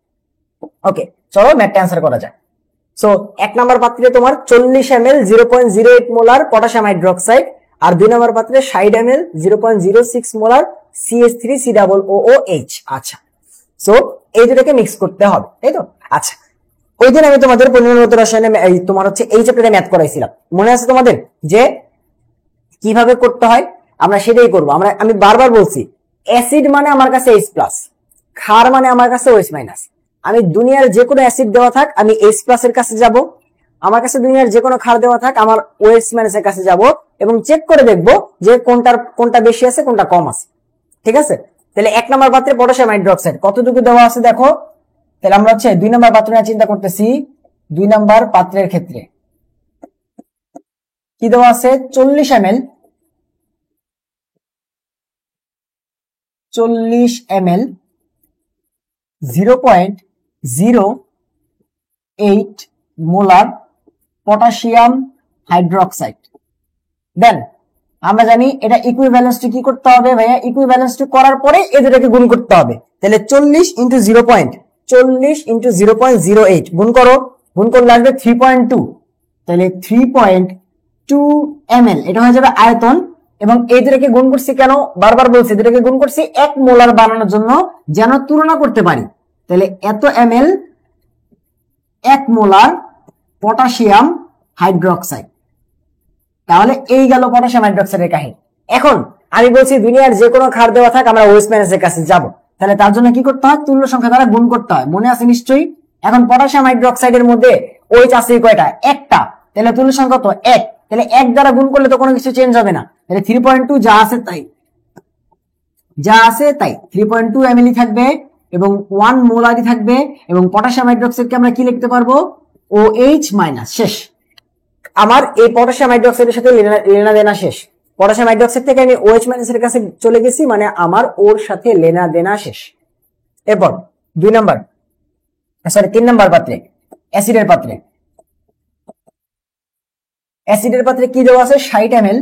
ওকে চলো ম্যাথটা অ্যান্সার করা যায়। সো 1 নাম্বার পাত্রে তোমার 40 ml 0.08 মোলার পটাশিয়াম হাইড্রোক্সাইড, আর 2 নাম্বার পাত্রে 60 ml 0.06 মোলার CH3COOH। আচ্ছা, সো এই দুটাকে মিক্স করতে হবে, তাই তো? আচ্ছা, ওই দিন আমি তোমাদের পরিমাণগত রসায়নে তোমার হচ্ছে এই চ্যাপ্টারে ম্যাথ করাইছিলাম, মনে আছে তোমাদের? যে কিভাবে করতে হয় আমরা সেটাই করবো। আমি বারবার বলছি, অ্যাসিড মানে আমার কাছে H+, ক্ষার মানে আমার কাছে OH-। আমি দুনিয়ার যে কোনো অ্যাসিড দেওয়া থাক আমি H+ এর কাছে যাব, আমার কাছে দুনিয়ার যে কোনো ক্ষার দেওয়া থাক আমার OH- এর কাছে যাব, এবং চেক করে দেখবো যে কোনটা বেশি আছে কোনটা কম আছে। ঠিক আছে, তাহলে 1 নম্বর পাত্রে পটাশিয়াম হাইড্রোক্সাইড কতটুকু দেওয়া আছে দেখো। তাহলে আমরা হচ্ছে 2 নম্বর পাত্র নিয়ে চিন্তা করতেছি। 2 নম্বর পাত্রের ক্ষেত্রে কি দেওয়া আছে? 40 ml 0.08 0.08 মোলার পটাশিয়াম হাইড্রোক্সাইড। দেন আমরা জানি এটা ইকুইভ্যালেন্স টু কি করতে হবে ভাইয়া, ইকুইভ্যালেন্স টু করার পরে এই দুটাকে গুণ করতে হবে। তাহলে 40 ইন্টু 0.08 গুণ করো, গুণ করলে আসবে 3.2। তাহলে 3.2 ml এটা হয়ে যাবে আয়তন। এবং এই দুটাকে গুণ করছি কেন, বারবার বলছি দুটাকে গুণ করছি 1 মোলার বানানোর জন্য, যেন তুলনা করতে পারি। তাহলে এত ml 1 মোলার পটাশিয়াম হাইড্রোক্সাইড। তাহলে এই গেল পটাশিয়াম হাইড্রোক্সাইডের কাহিনী। এখন আমি বলছি দুনিয়ার যে কোনো ক্ষার দেওয়া থাক আমরা ওয়েস্ট ম্যানেজের কাছে যাব, তাহলে তার জন্য কি করতে হয়, তুল্য সংখ্যা দ্বারা গুণ করতে হয়, মনে আছে নিশ্চয়ই। এখন পটাশিয়াম হাইড্রোক্সাইডের মধ্যে OH আছে কয়টা, একটা, তাহলে তুল্য সংখ্যা তো 1, তাহলে 1 দ্বারা গুণ করলে তো কোনো কিছু চেঞ্জ হবে না। তাহলে 3.2 যা আছে তাই, 3.2 ml থাকবে এবং 1 মোলারই থাকবে। এবং পটাশিয়াম হাইড্রোক্সাইডকে আমরা কি লিখতে পারবো, OH মাইনাস। শেষ, আমার এই পটাশিয়াম হাইড্রোক্সাইডের সাথে লেনা দেনা শেষ। পটাশিয়াম হাইড্রোক্সাইড থেকে আমি OH মাইনাস এর কাছে চলে গেছি, মানে আমার ওর সাথে লেনা দেনা শেষ। এরপর 3 নাম্বার পাত্রে, অ্যাসিডের পাত্রে কি দেওয়া আছে, 60 ml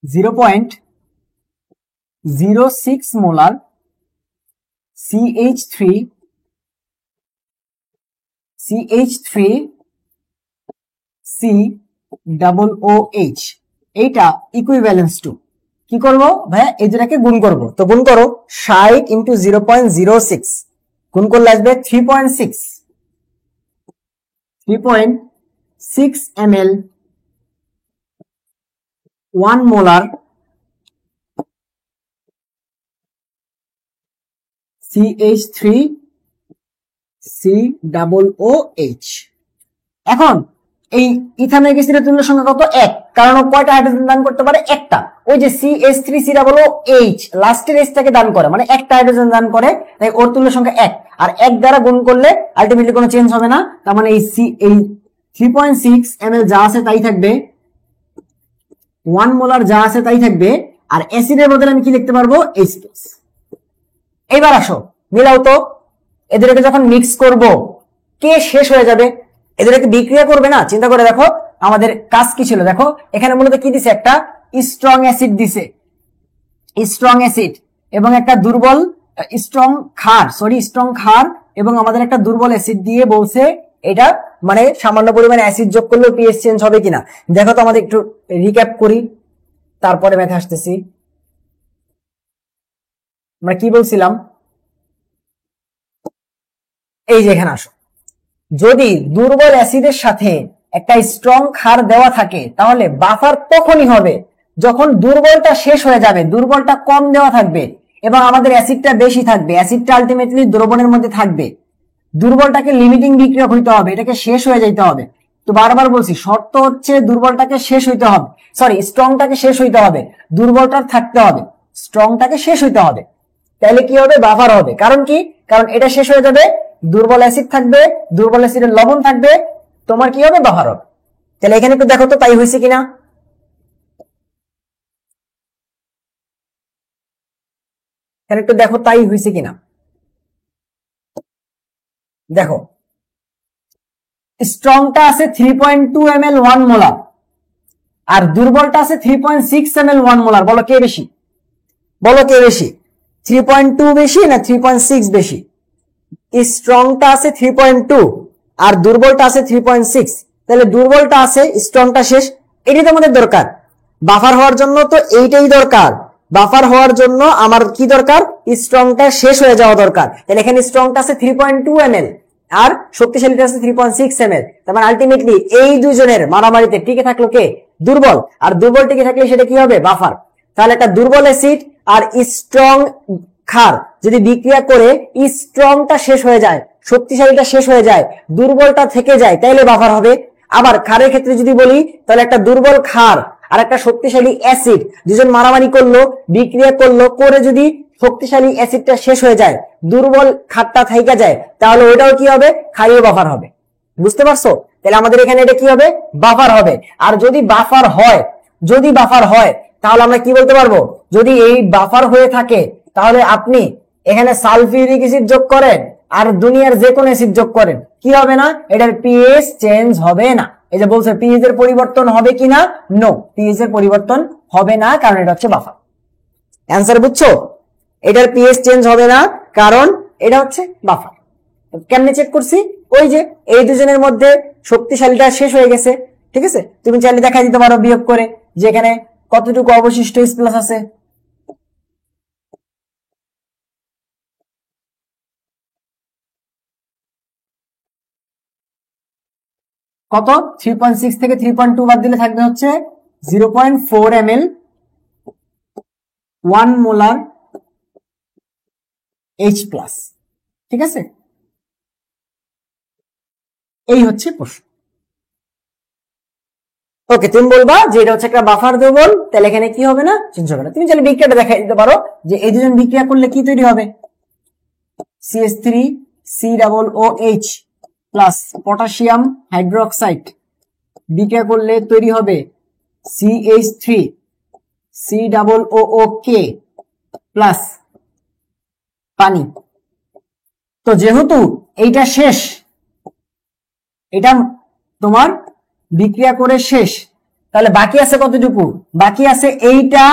0.06 মোলার CH3COOH। এইটা ইকুইভ্যালেন্স টু কি করব ভাইয়া, এই দুটাকে গুণ করব। তো গুণ করো, 60 ইন্টু 0.06 গুণ করলে আসবে 3.6 ml 1 মোলার CH3COOH। এখন এই ইথানল গ্যাসের তুল্য সংখ্যা কত, 1, কারণ কয়টা হাইড্রোজেন দান করতে পারে, একটা। ওই যে CH3COOH লাস্টের এসটাকে দান করে, মানে একটা হাইড্রোজেন দান করে, তাই ওর তুল্য সংখ্যা 1। আর 1 দ্বারা গুণ করলে আলটিমেটলি কোনো চেঞ্জ হবে না, তার মানে এই 3.6 ml যা আছে তাই থাকবে, 1 মোলার যা আছে তাই থাকবে। আর অ্যাসিডের বদলে আমি কি লিখতে পারবো, H+। এইবার আসো মিলাও তো, এদেরকে যখন মিক্স করব কে শেষ হয়ে যাবে, এদেরকে বিক্রিয়া করবে না। চিন্তা করে দেখো আমাদের কাজ কি ছিল, দেখো এখানে মূলত কি দিছে, একটা স্ট্রং অ্যাসিড দিছে, স্ট্রং অ্যাসিড, এবং একটা দুর্বল স্ট্রং ক্ষার, এবং আমাদের একটা দুর্বল অ্যাসিড দিয়ে বলছে এটা মানে সামান্য পরিমাণে অ্যাসিড যোগ করলেও পিএইচ চেঞ্জ হবে কিনা। দেখো তো আমাদের একটু রিক্যাপ করি, তারপরে ম্যাথে আসতেছি। আমরা কি বলছিলাম, এই যে এখানে আসো, যদি দুর্বল অ্যাসিডের সাথে একটা স্ট্রং ক্ষার দেওয়া থাকে তাহলে বাফার তখনই হবে যখন দুর্বলটা শেষ হয়ে যাবে, দুর্বলটা কম দেওয়া থাকবে এবং আমাদের অ্যাসিডটা বেশি থাকবে, অ্যাসিডটা আলটিমেটলি দ্রবণের মধ্যে থাকবে। দুর্বলটাকে লিমিটিং বিক্রিয়া হইতে হবে, এটাকে শেষ হয়ে যাইতে হবে। তো বারবার বলছি শর্ত হচ্ছে দুর্বলটাকে শেষ হইতে হবে, স্ট্রংটাকে শেষ হইতে হবে, দুর্বলটা থাকতে হবে, স্ট্রংটাকে শেষ হইতে হবে, তাহলে কি হবে, বাফার হবে। কারণ কি, কারণ এটা শেষ হয়ে যাবে, দুর্বল অ্যাসিড থাকবে, দুর্বল অ্যাসিডের লবণ থাকবে, তোমার কি হবে, বাফার হবে। তাহলে এখানে একটু দেখো তো তাই হয়েছে কিনা, এখানে একটু দেখো তাই হয়েছে কিনা। দেখো স্ট্রংটা আছে 3.2 ml 1 মোলার আর দুর্বলটা আছে 3.6 ml 1 মোলার। বলো কে বেশি, 3.2 বেশি না 3.6 বেশি? স্ট্রংটা আছে 3.2 আর দুর্বলটা আছে 3.6, তাহলে দুর্বলটা আছে, স্ট্রংটা শেষ, এটাই তো আমাদের দরকার। বাফার হওয়ার জন্য তো এইটাই দরকার, বাফার হওয়ার জন্য আমার কি দরকার, স্ট্রংটা শেষ হয়ে যাওয়া দরকার। তাহলে এখানে স্ট্রংটা আছে 3.2 ml আর শক্তিশালীটা আছে 3.6 ml। তার মানে আলটিমেটলি এই দুজনের মারামারিতে টিকে থাকলো কে, দুর্বল, আর দুর্বল টিকে থাকলে সেটা কি হবে, বাফার। তাহলে একটা দুর্বল অ্যাসিড আর স্ট্রং ক্ষার যদি বিক্রিয়া করে স্ট্রংটা শেষ হয়ে যায়, শক্তিশালীটা শেষ হয়ে যায়, দুর্বলটা থেকে যায়, তাইলে বাফার হবে। আবার ক্ষারের ক্ষেত্রে যদি বলি, তাহলে একটা দুর্বল ক্ষার আর একটা শক্তিশালী অ্যাসিড দুজন মারামারি করলো, বিক্রিয়া করলো, করে যদি শক্তিশালী অ্যাসিডটা শেষ হয়ে যায়, দুর্বল ক্ষারটা থাইকা যায়, তাহলে ওইটাও কি হবে, ক্ষারীয় বাফার হবে। বুঝতে পারছো? তাহলে আমাদের এখানে এটা কি হবে, বাফার হবে। আর যদি বাফার হয় তাহলে আমরা কি বলতে পারবো, যদি এই বাফার হয়ে থাকে তাহলে আপনি এখানে সালফিউরিক অ্যাসিড যোগ করেন আর দুনিয়ার যে কোনো অ্যাসিড যোগ করেন, কি হবে না? এটার পিএইচ চেঞ্জ হবে না। এই যে বলছে পিএইচ এর পরিবর্তন হবে কিনা, নো, পিএইচ এর পরিবর্তন হবে না, কারণ এটা হচ্ছে বাফার। অ্যান্সার বুঝছো? এটার পিএইচ চেঞ্জ হবে না কারণ এটা হচ্ছে বাফার। কেমনে চেক করছি? ওই যে এই দুজনের মধ্যে শক্তিশালীটা শেষ হয়ে গেছে, ঠিক আছে? তুমি চাইলে দেখাই দিতে পারো বিয়োগ করে যে এখানে কতটুকু অবশিষ্ট H+ আছে। কত? 3.6 থেকে 3.2 বাদ দিলে থাকবে হচ্ছে 0.4 ml 1 মোলার H+, ঠিক আছে? এই হচ্ছে প্রশ্ন। ওকে, তুমি বলবা যে এটা হচ্ছে একটা বাফার দ্রবণ, তাহলে এখানে কি হবে না? চেঞ্জ হবে না। তুমি চাইলে বিক্রিয়াটা দেখাই দিতে পারো যে এই দুজন বিক্রিয়া করলে কি তৈরি হবে? CH3 COOH plus potassium hydroxide বিক্রিয়া করলে তৈরি হবে CH3 COOK প্লাস পানি। তো যেহেতু এইটা শেষ, এটা তোমার বিক্রিয়া করে শেষ, তাহলে বাকি আছে কতটুকু? বাকি আছে এইটা,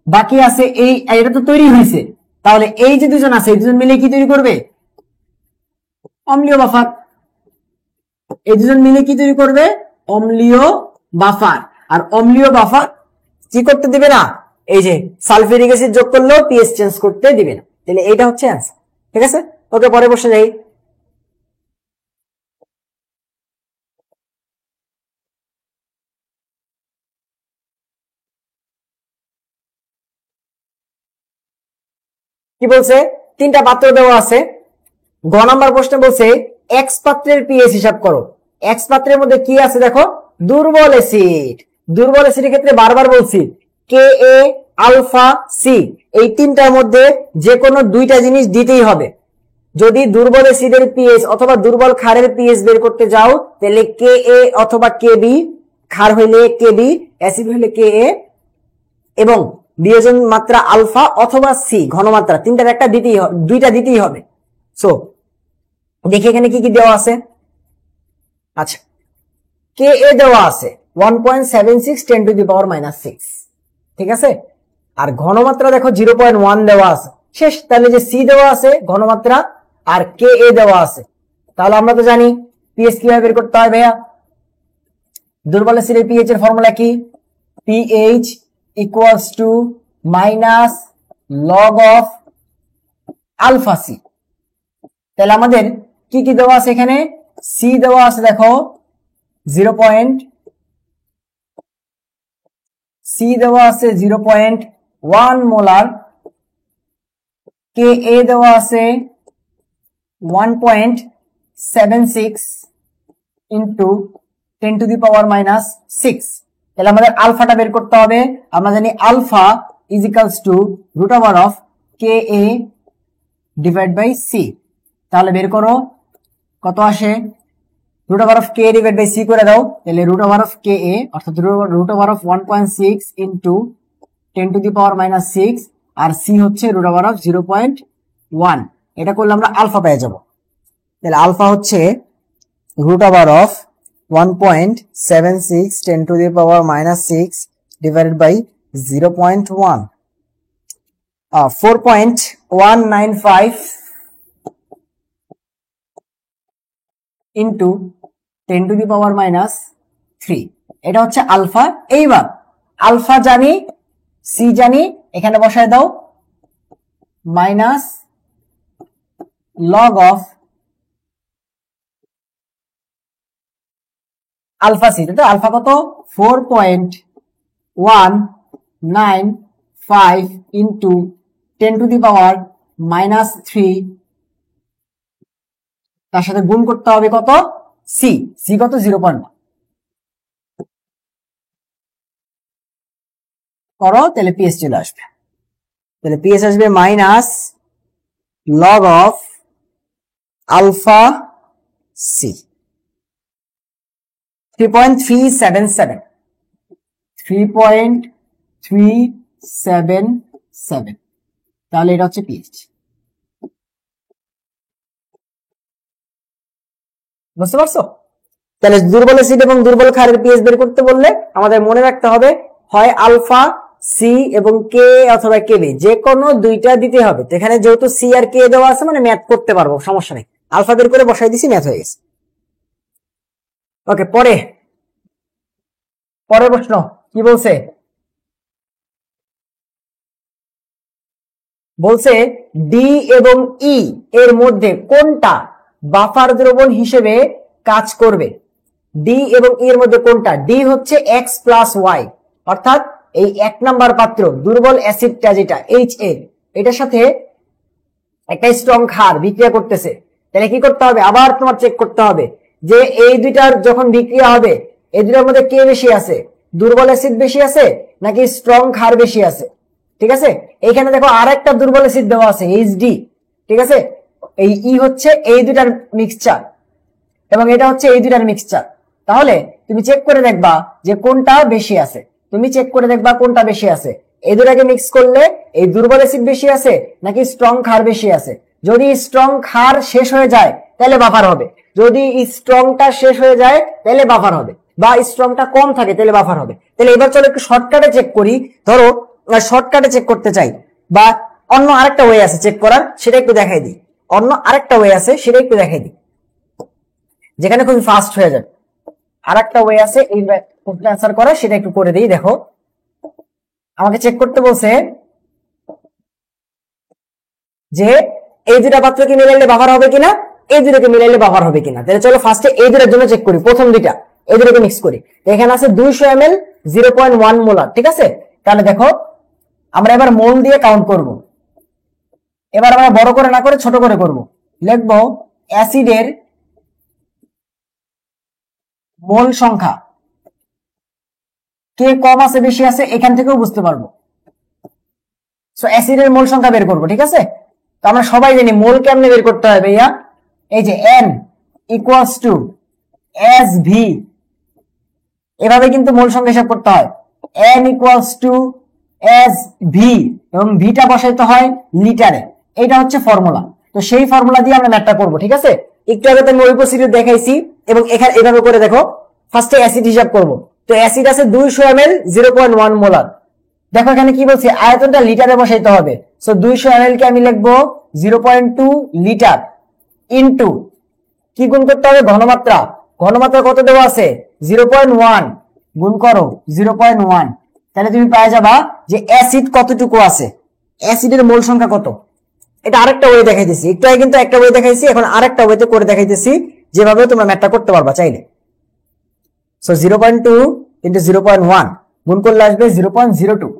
বাকি আছে এটা তো তৈরি হয়েছে, তাহলে এই যে দুজন আছে এই দুজন মিলে কি তৈরি করবে? অম্লীয় বাফার। এই দুজন মিলে কি তৈরি করবে? অম্লীয় বাফার। আর অম্লীয় বাফার কি করতে দিবে না? এই যে সালফিউরিক অ্যাসিড যোগ করলেও পিএইচ চেঞ্জ করতে দিবে না। তাহলে এইটা হচ্ছে অ্যান্সার, ঠিক আছে? ওকে, পরে বসে যাই। কি বলছে? তিনটা পাত্র দেওয়া আছে। গ নাম্বার প্রশ্নে বলছে এক্স পাত্রের পিএইচ হিসাব করো। এক্স পাত্রের মধ্যে কি আছে দেখো? দুর্বল অ্যাসিড। দুর্বল অ্যাসিডের ক্ষেত্রে বারবার বলছি কে এ আলফা সি, এই তিনটার মধ্যে যে কোনো দুইটা জিনিস দিতেই হবে। যদি দুর্বল অ্যাসিডের পিএইচ অথবা দুর্বল ক্ষারের পিএইচ বের করতে যাও, তাহলে কে এ অথবা কে বি, ক্ষার হইলে কে বি, অ্যাসিড হইলে কে এ, এবং বিয়োজন মাত্রা আলফা অথবা সি, ঘনমাত্রা, তিনটার একটা দিতেই হবে, দুইটা দিতেই হবে। সো দেখি এখানে কি কি দেওয়া আছে। আচ্ছা, কে এ দেওয়া আছে 1.76 10 টু দি পাওয়ার -6, ঠিক আছে? আর ঘনমাত্রা দেখো 0.1 দেওয়া আছে, শেষ। তাহলে যে সি দেওয়া আছে ঘনমাত্রা আর কে এ দেওয়া আছে, তাহলে আমরা তো জানি পিএইচ কিভাবে বের করতে হয় ভাইয়া। দুর্বল অ্যাসিডের পিএইচ এর ফর্মুলা কি? PH equals to minus log of alpha C. তাহলে আমাদের কি কি দেওয়া আছে এখানে? সি দেওয়া আছে দেখো 0.1 মোলার, কে এ দেওয়া আছে 1.76 ইন্টু 10 টু দি পাওয়ার -6। তাহলে আমাদের আলফাটা বের করতে হবে। আমরা জানি alpha is equals to root over of K A divide by C. তাহলে বের করো কত আসে। Root over of K divide by C করে দাও, তাহলে root over of K A অর্থাৎ root over of 1.6 into 10 to the power -6, আর সি হচ্ছে রুট ওভার অফ 0.1। এটা করলে আমরা আলফা পেয়ে যাব। তাহলে আলফা হচ্ছে root over of 1.76 10 to the power -6 divided by 0.1, 4.195 into 10 to the power -3। এটা হচ্ছে আলফা। এইবার আলফা জানি, সি জানি, এখানে বসায় দাও minus log of alpha C. তো আলফা কত? 4.195 ইন্টু 10 টু দি পাওয়ার -3, তার সাথে গুণ করতে হবে কত? সি। সি কত? 0.1 করো, তাহলে পিএইচ চলে আসবে। তাহলে পিএইচ আসবে minus log of alpha C 3.377, 3.377। তাহলে এটা হচ্ছে পিএইচ। বুঝতে পারছো? তাহলে দুর্বল অ্যাসিড এবং দুর্বল ক্ষারের পিএইচ বের করতে বললে আমাদের মনে রাখতে হবে হয় আলফা, সি এবং কে অথবা কেবি, যে কোনো দুইটা দিতে হবে। তো এখানে যেহেতু সি আর কে দেওয়া আছে মানে ম্যাথ করতে পারবো, সমস্যা নেই। আলফা বের করে বসাই দিছি, ম্যাথ হয়ে গেছে। ওকে, পরে প্রশ্ন কি বলছে? বলছে ডি এবং ই এর মধ্যে কোনটা বাফার দ্রবণ হিসেবে কাজ করবে? ডি এবং ই এর মধ্যে কোনটা? ডি হচ্ছে এক্স প্লাস ওয়াই, অর্থাৎ এই 1 নাম্বার পাত্র দুর্বল অ্যাসিডটা যেটা HA, এটার সাথে একটা স্ট্রং ক্ষার বিক্রিয়া করতেছে। তাহলে কি করতে হবে? আবার তোমার চেক করতে হবে যে এই দুইটার যখন বিক্রিয়া হবে এই দুটার মধ্যে কে বেশি আছে, দুর্বল অ্যাসিড বেশি আছে নাকি স্ট্রং ক্ষার বেশি আছে। ঠিক আছে, এইখানে দেখো আর একটা দুর্বল অ্যাসিড দেওয়া আছে HD। ঠিক আছে, এই ই হচ্ছে এই দুটার মিক্সচার এবং এটা হচ্ছে এই দুটার মিক্সচার। তাহলে তুমি চেক করে দেখবা যে কোনটা বেশি আছে। তুমি চেক করে দেখবা কোনটা বেশি আছে। এই দুটাকে মিক্স করলে এই দুর্বল অ্যাসিড বেশি আছে নাকি স্ট্রং ক্ষার বেশি আছে। যদি স্ট্রং ক্ষার শেষ হয়ে যায় তাহলে বাফার হবে, যদি স্ট্রংটা শেষ হয়ে যায় তাহলে বাফার হবে, বা স্ট্রংটা কম থাকে তাহলে বাফার হবে। তাহলে এবার চলো একটু শর্টকাটে চেক করি। ধরো শর্টকাটে চেক করতে চাই বা অন্য আরেকটা ওয়ে আছে চেক করার, সেটা একটু দেখাই দিই। অন্য আরেকটা ওয়ে আছে সেটা একটু দেখাই দিই, যেখানে খুব ফাস্ট হয়ে যাবে। আর একটা ওয়ে আছে এই কোশ্চেন আনসার করা, সেটা একটু করে দিই। দেখো আমাকে চেক করতে বলছে যে এই দুটা পাত্রকে মিলাইলে বাফার হবে কিনা, এই দুটাকে মিলাইলে বাফার হবে কিনা। তাহলে চলো ফার্স্টে এই দুটার জন্য চেক করি, প্রথম দুইটা এই দুটাকে মিক্স করি। এখানে আছে 200 ml 0.1 মোলার। ঠিক আছে, তাহলে দেখো আমরা এবার মোল দিয়ে কাউন্ট করব। এবার আমরা বড় করে না করে ছোট করে করব। লিখবো অ্যাসিডের মোল সংখ্যা, কে কম আছে বেশি আছে এখান থেকেও বুঝতে পারবো। সো অ্যাসিডের মোল সংখ্যা বের করব। ঠিক আছে, তো আমরা সবাই জানি মোল কেমনে বের করতে হবে ভাইয়া। এই যে N ইকুয়ালস টু SV, এভাবে কিন্তু মোল সংখ্যা হিসাব করতে হয়। N ইকুয়ালস টু SV এবং ভিটা বসাইতে হয় লিটারে। এটা হচ্ছে ফর্মুলা। তো সেই ফর্মুলা দিয়ে আমরা ম্যাথটা করব। ঠিক আছে, একটু আগে তো আমি ওই প্রসিডিউর দেখাইছি এবং এখানে এভাবে করে দেখো। ফার্স্টে অ্যাসিড হিসাব করব। তো অ্যাসিড আছে 200 ml 0.1 মোলার। দেখো এখানে কি বলছে, আয়তনটা লিটারে বসাইতে হবে। সো 200 ml কে আমি লিখবো 0.2 লিটার ইনটু কি গুণ করতে হবে, ঘনমাত্রা। ঘনমাত্রা কত দেওয়া আছে 0.1, গুণ করো 0.1। তাহলে তুমি পেয়ে যাবা যে অ্যাসিড কতটুকু আছে, অ্যাসিডের মোল সংখ্যা কত। এটা আরেকটা ওয়ে দেখাইতেছি, একটু আগে কিন্তু একটা ওয়ে দেখাইছি, এখন আরেকটা ওয়েতে করে দেখাইতেছি, যেভাবে তোমরা ম্যাথটা করতে পারবা চাইলে। সো 0.2 ইনটু 0.1 গুণ করলে আসবে 0.02।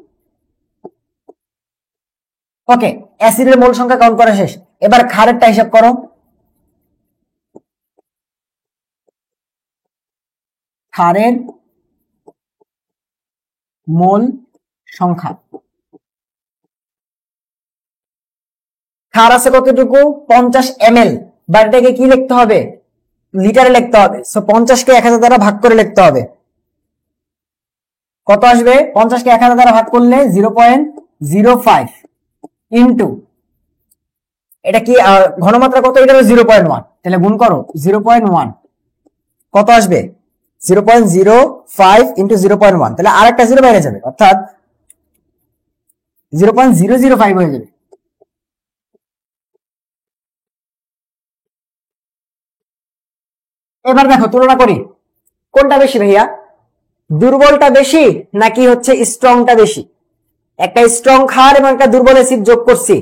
ওকে, অ্যাসিডের মোল সংখ্যা কাউন্ট করা শেষ। এবার ক্ষারেরটা হিসাব করো। ক্ষারের মোল সংখ্যা, ক্ষার আছে কতটুকু 50 ml, বা এটাকে কি লিখতে হবে, লিটারে লিখতে হবে। সো 50 কে 1000 দ্বারা ভাগ করে লিখতে হবে। কত আসবে, 50 কে 1000 দ্বারা ভাগ করলে 0.05 ইনটু এটা কি ঘনমাত্রা কত, এটা 0.1। তাহলে গুণ করো 0.1, কত আসবে 0.05 ইনটু 0.1। তাহলে আরেকটা জিরো বাইরে যাবে, অর্থাৎ 0.005 হয়ে যাবে। এবার দেখো তুলনা করি, কোনটা বেশি ভাইয়া, দুর্বলটা বেশি নাকি হচ্ছে স্ট্রংটা বেশি। একটা স্ট্রং ক্ষার এবং একটা দুর্বল অ্যাসিড যোগ করছি,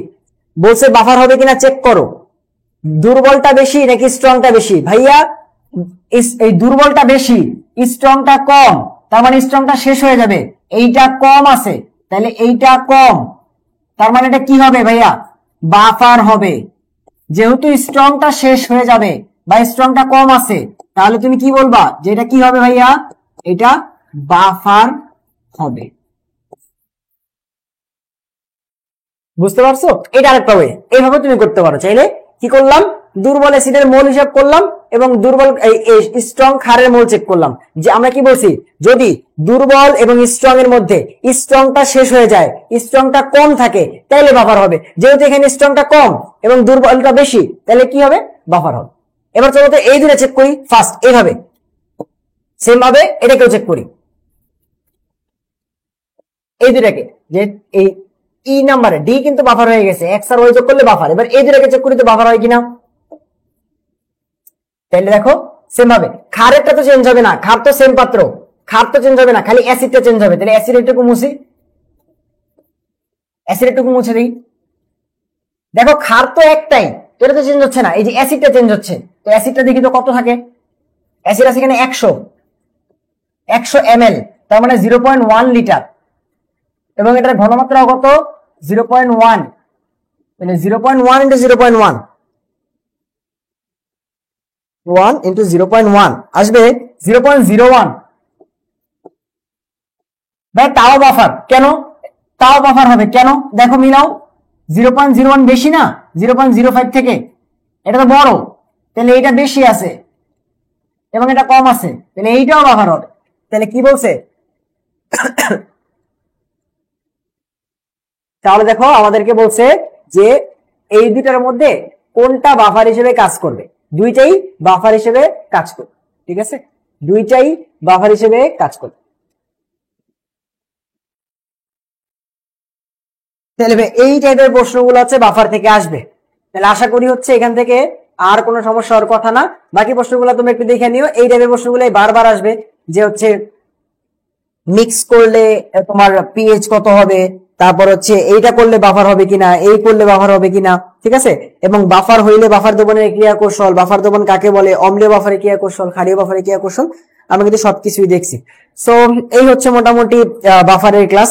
বলছে বাফার হবে কিনা চেক করো। দুর্বলটা বেশি নাকি স্ট্রংটা বেশি, ভাইয়া এই দুর্বলটা বেশি, স্ট্রংটা কম, তার মানে স্ট্রংটা শেষ হয়ে যাবে। এইটা কম আছে তাহলে এইটা কম, তার মানে এটা কি হবে ভাইয়া, বাফার হবে। যেহেতু স্ট্রংটা শেষ হয়ে যাবে বা স্ট্রংটা কম আছে, তাহলে তুমি কি বলবা যে এটা কি হবে ভাইয়া, এটা বাফার হবে। বুঝতে পারছো, এটা আরেকটা ওয়ে, এইভাবে তুমি করতে পারো চাইলে। কি করলাম, দুর্বল অ্যাসিডের মোল হিসাব করলাম এবং দুর্বল স্ট্রং ক্ষারের মোল চেক করলাম। যে আমরা কি বলছি, যদি দুর্বল এবং স্ট্রং এর মধ্যে স্ট্রংটা শেষ হয়ে যায়, স্ট্রংটা কম থাকে, তাহলে বাফার হবে। যেহেতু এখানে স্ট্রংটা কম এবং দুর্বলটা বেশি, তাহলে কি হবে, বাফার হবে। এবার চলো তো এই দুটো চেক করি ফার্স্ট, এইভাবে সেম ভাবে এটাকেও চেক করি, এই দুটাকে, যে এই ই নাম্বারে ডি কিন্তু বাফার হয়ে গেছে, এক্স আর ওয়াই যোগ করলে বাফার। এবার এই দুটাকে চেক করি তো বাফার হয় কিনা। তাহলে দেখো সেম ভাবে ক্ষারেরটা তো চেঞ্জ হবে না, ক্ষার তো সেম পাত্র, ক্ষার তো চেঞ্জ হবে না, খালি অ্যাসিডটা চেঞ্জ হবে। তাহলে অ্যাসিড একটু মুছি, অ্যাসিড একটু মুছে দিই। দেখো ক্ষার তো একটাই, এটা তো চেঞ্জ হচ্ছে না, এই যে অ্যাসিডটা চেঞ্জ হচ্ছে। তো অ্যাসিডটা দেখি তো কত থাকে, অ্যাসিড আছে এখানে 100 ml, তার মানে 0.1 লিটার, এবং এটার ঘনমাত্রা কত 0.1, মানে 0.1 ইন্টু 0.1 ইন্টু 0.1 আসবে 0.01। ভাই তাও বাফার কেন, তাও বাফার হবে কেন, দেখো মিলাও, 0.01 বেশি না 0.05 থেকে, এটা তো বড়, তাহলে এটা বেশি আছে এবং এটা কম আছে, তাহলে এইটাও বাফার হবে। তাহলে কি বলছে, তাহলে দেখো আমাদেরকে বলছে যে এই দুটার মধ্যে কোনটা বাফার হিসেবে কাজ করবে, দুইটাই বাফার হিসেবে কাজ করবে, ঠিক আছে, দুইটাই বাফার হিসেবে কাজ করবে। তাহলে এই টাইপের প্রশ্নগুলো হচ্ছে বাফার থেকে আসবে। তাহলে আশা করি হচ্ছে এখান থেকে আর কোনো সমস্যা হওয়ার কথা না। বাকি প্রশ্নগুলো তুমি একটু দেখে নিও, এই টাইপের প্রশ্নগুলো বারবার আসবে, যে হচ্ছে মিক্স করলে তোমার পিএইচ কত হবে, তারপর হচ্ছে এইটা করলে বাফার হবে কিনা, এই করলে বাফার হবে কিনা, ঠিক আছে, এবং বাফার হইলে বাফার দমনের ক্রিয়া কৌশল, বাফার দমন কাকে বলে, অম্লীয় বাফারের ক্রিয়া কৌশল, ক্ষারীয় বাফারের ক্রিয়া কৌশল, আমি কিন্তু সবকিছুই দেখছি। সো এই হচ্ছে মোটামুটি বাফারের ক্লাস,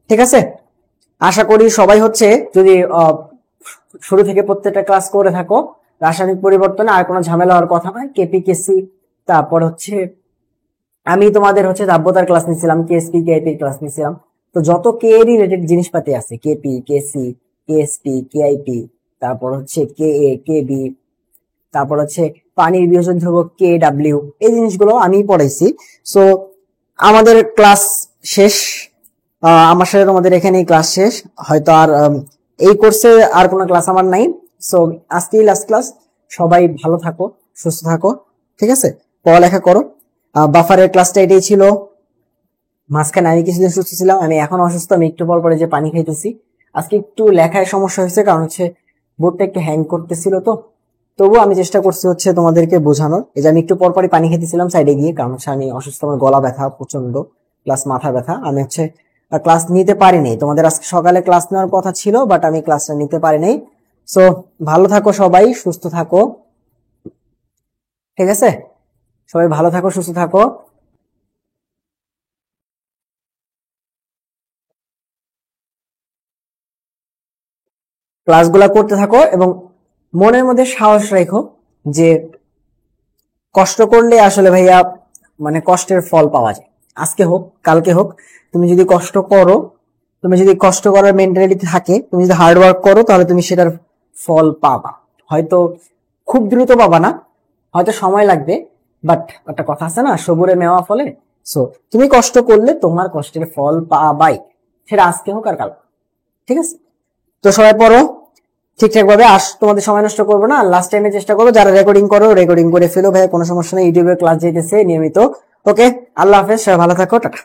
ঠিক আছে। আশা করি সবাই হচ্ছে যদি শুরু থেকে প্রত্যেকটা ক্লাস করে থাকো, রাসায়নিক পরিবর্তনে আর কোনো ঝামেলা হওয়ার কথা নয়। কেপি কেসি, তারপর হচ্ছে আমি তোমাদের হচ্ছে দাব্যতার ক্লাস নিছিলাম, কেএসপি কেআইপি ক্লাস নিছিলাম। তো যত কে রিলেটেড জিনিসপাতি আছে, কেপি কেসি কেএসপি কেআইপি, তারপর হচ্ছে কে এ কেবি, তারপর হচ্ছে পানির বিয়োজন ধ্রুবক কে ডাব্লিউ, এই জিনিসগুলো আমি পড়াইছি। সো আমাদের ক্লাস শেষ, আমার সাথে তোমাদের এখানেই ক্লাস শেষ, হয়তো আর এই কোর্সে আর কোনো ক্লাস আমার নাই। সো আজকেই লাস্ট ক্লাস, সবাই ভালো থাকো, সুস্থ থাকো, ঠিক আছে, পড়ালেখা করো। বাফারের ক্লাসটা এটাই ছিল। মাঝখানে আমি কিছুদিন সুস্থ ছিলাম, আমি এখন অসুস্থ, আমি একটু পর পরে যে পানি খাইতেছি। আজকে একটু লেখায় সমস্যা হয়েছে, কারণ হচ্ছে বোর্ডটা একটু হ্যাং করতেছিল, তো তবু আমি চেষ্টা করছি হচ্ছে তোমাদেরকে বোঝানোর। এই যে আমি একটু পর পরই পানি খেতেছিলাম সাইডে গিয়ে, কারণ হচ্ছে আমি অসুস্থ, আমার গলা ব্যথা প্রচন্ড, প্লাস মাথা ব্যথা। আমি হচ্ছে ক্লাস নিতে পারিনি, তোমাদের আজকে সকালে ক্লাস নেওয়ার কথা ছিল, বাট আমি ক্লাসটা নিতে পারিনি। সো ভালো থাকো সবাই, সুস্থ থাকো, ঠিক আছে, সবাই ভালো থাকো, সুস্থ থাকো। ক্লাসগুলা করতে থাকো এবং মনের মধ্যে সাহস রাখো যে কষ্ট করলে আসলে ভাইয়া মানে কষ্টের ফল পাওয়া যায়। আজকে হোক কালকে হোক, তুমি যদি কষ্ট করো, তুমি যদি কষ্ট করার মেন্টালিটি থাকে, তুমি যদি হার্ড ওয়ার্ক করো, তাহলে তুমি সেটার ফল পাবা। হয়তো খুব দ্রুত পাবা না, হয়তো সময় লাগবে, বাট একটা কথা আছে না, সবুরে মেওয়া ফলে। সো তুমি কষ্ট করলে তোমার কষ্টের ফল পাবাই, সেটা আজকে হোক আর কাল, ঠিক আছে। তো সবাই পড়ো ঠিকঠাক ভাবে, তোমাদের সময় নষ্ট করবো না। লাস্ট টাইমে চেষ্টা করো, যারা রেকর্ডিং করো রেকর্ডিং করে ফেলো ভাই, কোনো সমস্যা নেই, ইউটিউবে ক্লাস যেতেছে নিয়মিত। ওকে, আল্লাহ হাফেজ, সবাই ভালো থাকো, টাটা।